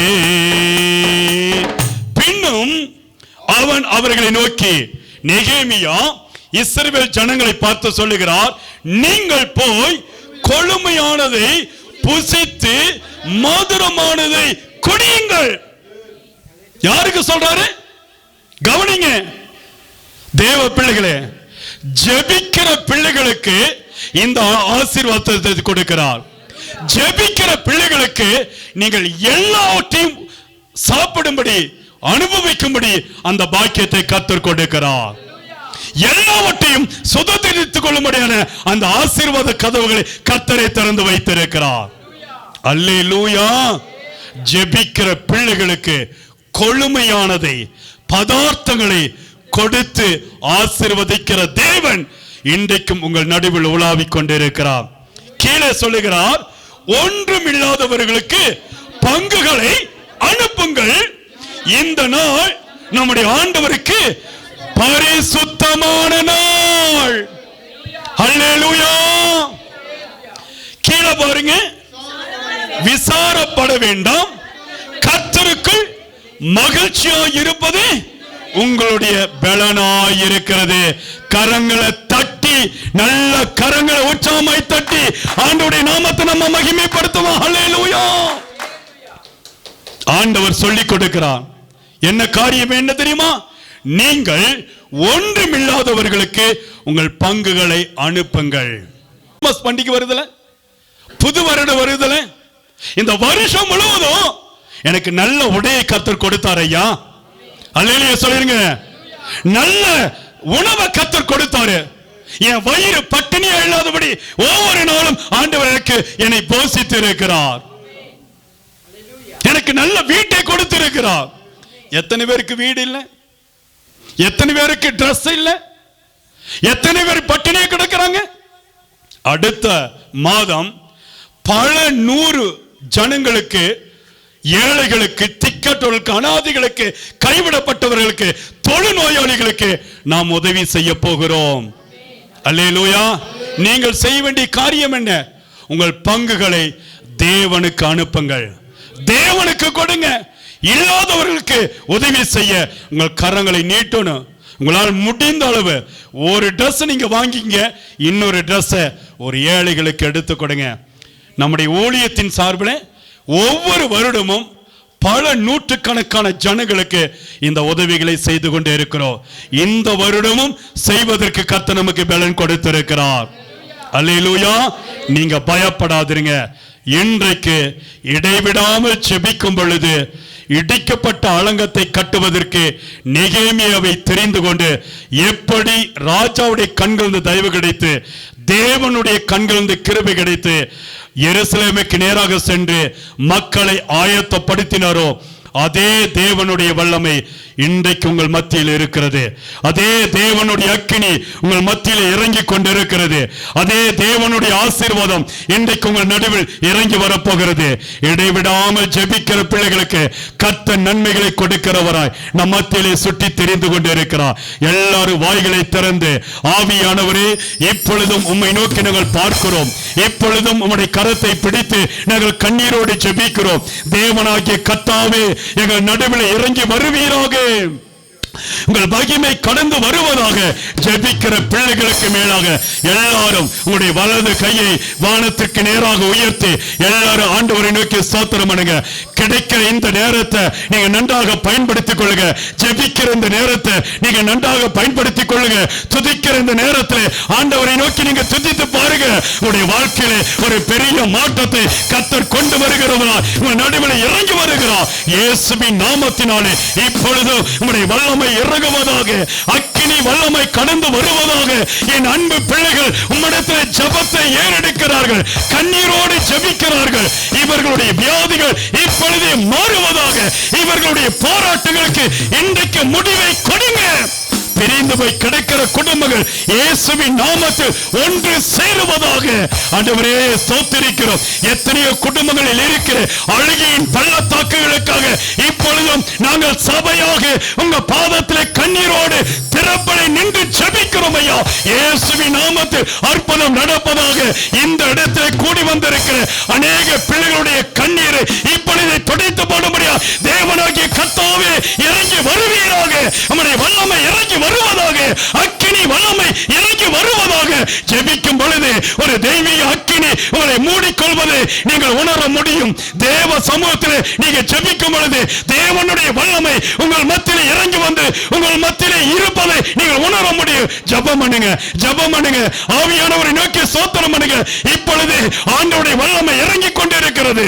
S1: பின்னும் அவன் அவர்களை நோக்கி, நெகேமியா இஸ்ரவேல் ஜனங்களை பார்த்து சொல்லுகிறார், நீங்கள் போய் கொழுமையானதை புசித்து மதுரமானதை குடியுங்கள். யாருக்கு சொல்றாரு? கவனிங்க தேவ பிள்ளைகளே, ஜெபிக்கிற பிள்ளைகளுக்கு இந்த ஆசீர்வாதத்தை கொடுக்கிறார். ஜெபிக்கிற பிள்ளைகளுக்கு நீங்கள் எல்லாவற்றையும் சாப்பிடும்படி அனுபவிக்கும்படி அந்த பாக்கியத்தை கர்த்தர் கொடுக்கிறார். எல்லாவற்றையும் சுதந்திரித்துக் கொள்ளும்படியான அந்த ஆசீர்வாத கதவுகளை கர்த்தரை திறந்து வைத்திருக்கிறார். அல்லேலூயா. ஜெபிக்கிற பிள்ளைகளுக்கு கொழுமையானதை பதார்த்தங்களை கொடுத்து ஆசீர்வதிக்கிற தேவன் இன்றைக்கும் உங்கள் நடுவில் உலாவிக் கொண்டிருக்கிறார். கீழே சொல்லுகிறார், ஒன்றுமில்லாதவர்களுக்கு பங்குகளை அனுப்புங்கள். இந்த நாள் நம்முடைய ஆண்டவருக்கு பரிசுத்தமான நாள். அல்லேலூயா. கீழே பாருங்க, விசாரப்பட வேண்டாம், கர்த்தருக்குள் மகிழ்ச்சியாய் இருப்பது உங்களுடைய பலனாய் இருக்கிறது. கரங்களை தட்டி, நல்ல கரங்களை உற்சாகமாய் தட்டி ஆண்டவருடைய நாமத்தை நம்ம மகிமைப்படுத்துவோம். அல்லேலூயா. ஆண்டவர் சொல்லிக் கொடுக்கிறார். என்ன காரியம் என்ன தெரியுமா? நீங்கள் ஒன்றுமில்லாதவர்களுக்கு உங்கள் பங்குகளை அனுப்புங்கள். பண்டிகை வருதல, புது வருடம் வருதல, இந்த வருஷம் முழுவதும் எனக்கு நல்ல உடையை கர்த்தர் கொடுத்தார் ஐயா. அல்லேலூயா சொல்லுங்க. நல்ல உணவை கர்த்தர் கொடுத்தாரு. என் வயிறு பட்டினியா இல்லாதபடி ஒவ்வொரு நாளும் ஆண்டவர் எனக்கு என்னை போஷித்து இருக்கிறார். எனக்கு நல்ல வீட்டை கொடுத்திருக்கிறார். எத்தனை பேருக்கு வீடு இல்லை? எத்தனை பேருக்கு டிரஸ் இல்லை? எத்தனை பேர் பட்டினியை கிடக்கிறாங்க? அடுத்த மாதம் பல 100 ஜனங்களுக்கு, ஏழைகளுக்கு, திக்கற்றவர்களுக்கு, அனாதைகளுக்கு, கைவிடப்பட்டவர்களுக்கு, தொழுநோயாளிகளுக்கு நாம் உதவி செய்ய போகிறோம். அல்லேலூயா. நீங்கள் செய்ய வேண்டிய காரியம் என்ன? உங்கள் பங்குகளை தேவனுக்கு அனுப்புங்கள், தேவனுக்கு கொடுங்க. இல்லாதவர்களுக்கு உதவி செய்ய உங்கள் கரங்களை நீட்டணும். உங்களால் முடிந்த அளவு ஒரு ட்ரெஸ் நீங்க வாங்கிங்க, இன்னொரு ட்ரெஸ் ஒரு ஏழைகளுக்கு எடுத்து கொடுங்க. நம்முடைய ஊழியத்தின் சார்பில் ஒவ்வொரு வருடமும் பல நூற்றுக்கணக்கான ஜனங்களுக்கு இந்த உதவிகளை செய்து கொண்டே இருக்கிறோம். இந்த வருடமும் செய்வதற்கு கர்த்தர் நமக்கு பலன் கொடுத்திருக்கிறார். அல்லேலூயா. நீங்க பயப்படாதீங்க. இன்றைக்கு இடைவிடாமல் ஜெபிக்கும் பொழுது இடிக்கப்பட்ட அலங்கத்தை கட்டுவதற்கு நெகேமியாவை தெரிந்து கொண்டு எப்படி ராஜாவுடைய கண்களிலிருந்து தயவு கிடைத்து தேவனுடைய கண்களிலிருந்து கிருபை கிடைத்து எருசலேமுக்கு நேராக சென்று மக்களை ஆயத்தப்படுத்தினாரோ அதே தேவனுடைய வல்லமை இன்றைக்கு உங்கள் மத்தியில் இருக்கிறது. அதே தேவனுடைய அக்கினி உங்கள் மத்தியில் இறங்கி கொண்டிருக்கிறது. அதே தேவனுடைய ஆசீர்வாதம் இன்றைக்கு உங்கள் நடுவில் இறங்கி வரப்போகிறது. இடைவிடாமல் ஜெபிக்கிற பிள்ளைகளுக்கு கர்த்தர் நன்மைகளை கொடுக்கிறவராய் நம் மத்தியிலே சுற்றி தெரிந்து கொண்டிருக்கிறார். எல்லாரும் வாய்களை திறந்து, ஆவியானவரே, இப்பொழுதும் உம்மை நோக்கி நாங்கள் பார்க்கிறோம், இப்பொழுதும் உம்முடைய கரத்தை பிடித்து நாங்கள் கண்ணீரோடு ஜெபிக்கிறோம். தேவனாகிய கர்த்தாவே, எங்கள் நடுவில் இறங்கி வருவீராக, உங்கள் மகிமை கடந்து வருவதாக. ஜெபிக்கிற பிள்ளைகளுக்கு மேலாக எல்லாரும் உங்களுடைய வலது கையை வானத்துக்கு நேராக உயர்த்தி எல்லாரும் ஆண்டவரை நோக்கி ஸ்தோத்திரம் பண்ணுங்க. கிடைக்கிற இந்த நேரத்தை நீங்க நன்றாக பயன்படுத்திக் கொள்ளுங்க. ஜெபிக்கிற இந்த நேரத்தை நீங்க நன்றாக பயன்படுத்திக் கொள்ளுங்க. துதிக்கிற இந்த நேரத்தில் ஆண்டவரை நோக்கி நீங்க துதித்து பாருங்க. உங்களுடைய வாழ்க்கையில ஒரு பெரிய மாற்றத்தை கர்த்தர் கொண்டு வருகிறவரா உங்கள் நடுவில் இறங்கி வருகிறார். இயேசுவின் நாமத்தினாலே இப்பொழுது உங்களுடைய வல்லமை இறங்குவதாக, அக்கினி வல்லமை கடந்து வருவதாக. என் அன்பு பிள்ளைகள் உம்மிடத்தில் ஜெபத்தை ஏறெடுக்கிறார்கள், கண்ணீரோடு ஜெபிக்கிறார்கள். இவர்களுடைய வியாதிகள் இப்பொழுதே மாறுவதாக. இவர்களுடைய போராட்டங்களுக்கு இன்றைக்கு முடிவை கொடுங்க. பிரிந்து போய் கிடைக்கிற குடும்பங்கள் இயேசுவின் நாமத்தில் ஒன்று சேருவதாக. ஆண்டவரே ஸ்தோத்திரிக்கிறோம். எத்தனையோ குடும்பங்களில் இருக்கிற அழுகையின் பள்ளத்தாக்குகளுக்காக இப்பொழுதும் நாங்கள் சபையாக உங்க பாதத்திலே கண்ணீரோடு திறப்பலை நின்று ஜெபிக்கிறோம் ஐயா. இயேசுவின் நாமத்தில் அற்புதம் நடப்பதாக. இந்த இடத்திலே கூடி வந்திருக்கிற அநேக பிள்ளைகளுடைய கண்ணீரை இப்பொழுது துடைத்து போடும்படியா தேவனாகிய கர்த்தாவே இறங்கி வருவீராக. நம்முடைய வல்லமை இறங்கி வருவதாக, அக்கினி வல்லமை இறங்கி வருவதாக. ஜெபிக்கும் பொழுது ஒரு தெய்வீக அக்கினி உங்களை மூடிக்கொள்வது நீங்கள் உணர முடியும். தேவ சமூகத்தில் நீங்க ஜெபிக்கும் பொழுது தேவனுடைய வல்லமை உங்கள் மத்தியில் இறங்கி வந்து உங்கள் மத்தியில் இருப்பதை நீங்கள் உணர முடியும். ஜெபம் பண்ணுங்க, ஜெபம் பண்ணுங்க, ஆவியானவரை நோக்கி ஸ்தோத்திரம் பண்ணுங்க. இப்பொழுது ஆண்டவருடைய வல்லமை இறங்கி கொண்டிருக்கிறது.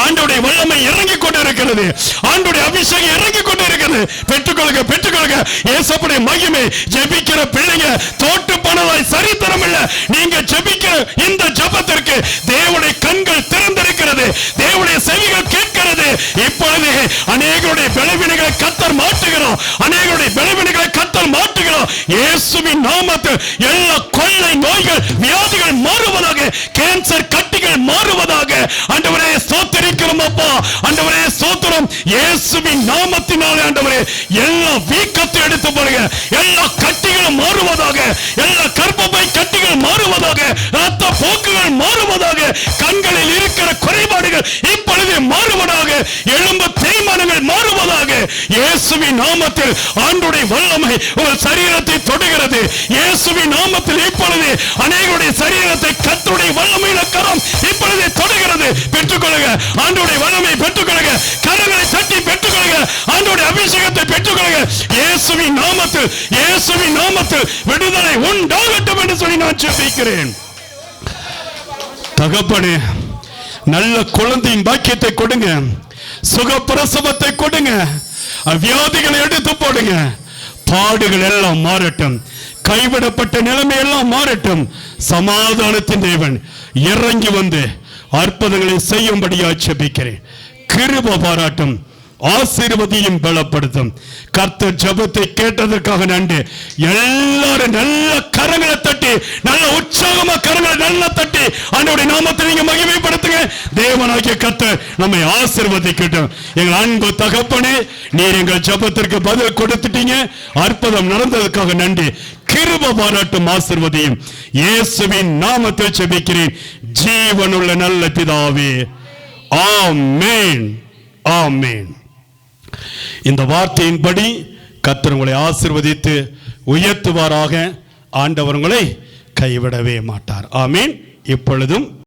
S1: ஆண்டவருடைய வல்லமை இறங்கி கொண்டிருக்கிறது. ஆண்டவருடைய அபிஷேகம் இறங்கி கொண்டிருக்கிறது. பெற்றுக்கொள்ளுங்க, பெற்றுக்கொள்ளுங்க. இயேசுவுடைய மகிமை. ஜெபிக்கிற பிள்ளைங்க தோட்டு போனதாய் சரித்திரம் இல்ல. நீங்க ஜெபிக்கிற இந்த ஜெபத்திற்கு தேவனுடைய கண்கள் திறந்திருக்கிறது, தேவனுடைய செவிகள் கேட்கிறது. இப்பொழுது அநேகருடைய பலவீனங்களை கர்த்தர் மாற்றுகிறார், அநேகருடைய பலவீனங்களை கர்த்தர் மாற்றுகிறார். இயேசுவின் நாமத்தில் எல்லா கொள்ளை நோய்கள் வியாதிகள் மாறுவதாக, கேன்சர் கட்டிகள் மாறுவதாக. ஆண்டவரே ஸ்தோத்திரிக்கிறோம் அப்பா, ஆண்டவரே ஸ்தோத்திரம். இயேசுவின் நாமத்தினாலே ஆண்டவரே எல்லா வீக்கத்தை எடுத்து போடுங்க. எல்லா கட்டிகளும் மாறுவதாக, எல்லா கர்ப்பப்பை கட்டிகள் மாறுவதாக, ரத்த போக்குகள் மாறுவதாக, கண்களில் இருக்கிற குறைபாடுகள் இப்பொழுது மாறுவதாக, எலும்பு தேய்மானங்கள் மாறுவதாக. இயேசுவின் நாமத்தில் ஆண்டவருடைய வல்லமை உங்கள் சரீரத்தை தொடுகிறது. இயேசுவின் நாமத்தில் இப்பொழுது அநேகருடைய சரீரத்தை கர்த்தருடைய வல்லமையில கரம் இப்பொழுது தொடுகிறது. பெற்றுக்கொள்ளுங்க, ஆண்டவருடைய வல்லமை பெற்றுக்கொள்ளுங்க. கரங்களை தட்டி பெற்றுக்கொள்ளுங்க, ஆண்டவருடைய அபிஷேகத்தை பெற்றுக்கொள்ளுங்க. இயேசுவின் நாமத்தில், இயேசுவின் நாமத்தில் விடுதலை உண்டாகட்டும் என்று சொல்லி நான் ஜெபிக்கிறேன். தகப்பனே, நல்ல குழந்தையின் பாக்கியத்தை கொடுங்க, சுகப்பிரசவத்தை கொடுங்க, வியாதிகளை எடுத்து போடுங்க. பாடுகள் எல்லாம் மாறட்டும், கைவிடப்பட்ட நிலைமை எல்லாம் மாறட்டும். சமாதானத்தின் தேவன் இறங்கி வந்து அற்புதங்களை செய்யும்படியா ஜெபிக்கிறேன். கிருபை பாராட்டும், ஆசீர்வதியும் பலப்படுத்தும். கர்த்தர் ஜெபத்தை கேட்டதற்காக நன்றி. எல்லாரும் நல்ல கரங்களை தட்டி, நல்ல உற்சாகமா கரங்களை நல்ல தட்டி ஆண்டவருடைய நாமத்தை நீங்க மகிமைப்படுத்துங்க. தேவனாகிய கர்த்தர் நம்மை ஆசீர்வதிக்கட்டும். எங்கள் அன்பு தகப்பனே, நீர் எங்கள் ஜெபத்திற்கு பதில் கொடுத்துட்டீங்க. அற்புதம் நடந்ததற்காக நன்றி. கிருபை பாராட்டும், ஆசீர்வதியும். இயேசுவின் நாமத்தில் ஜெபிக்கிறேன் ஜீவனுள்ள நல்ல பிதாவே, ஆமென், ஆமென். இந்த வார்த்தையின்படி கர்த்தர் உங்களை ஆசீர்வதித்து உயர்த்துவாராக. ஆண்டவர் உங்களை கைவிடவே மாட்டார். ஆமென். இப்பொழுதும்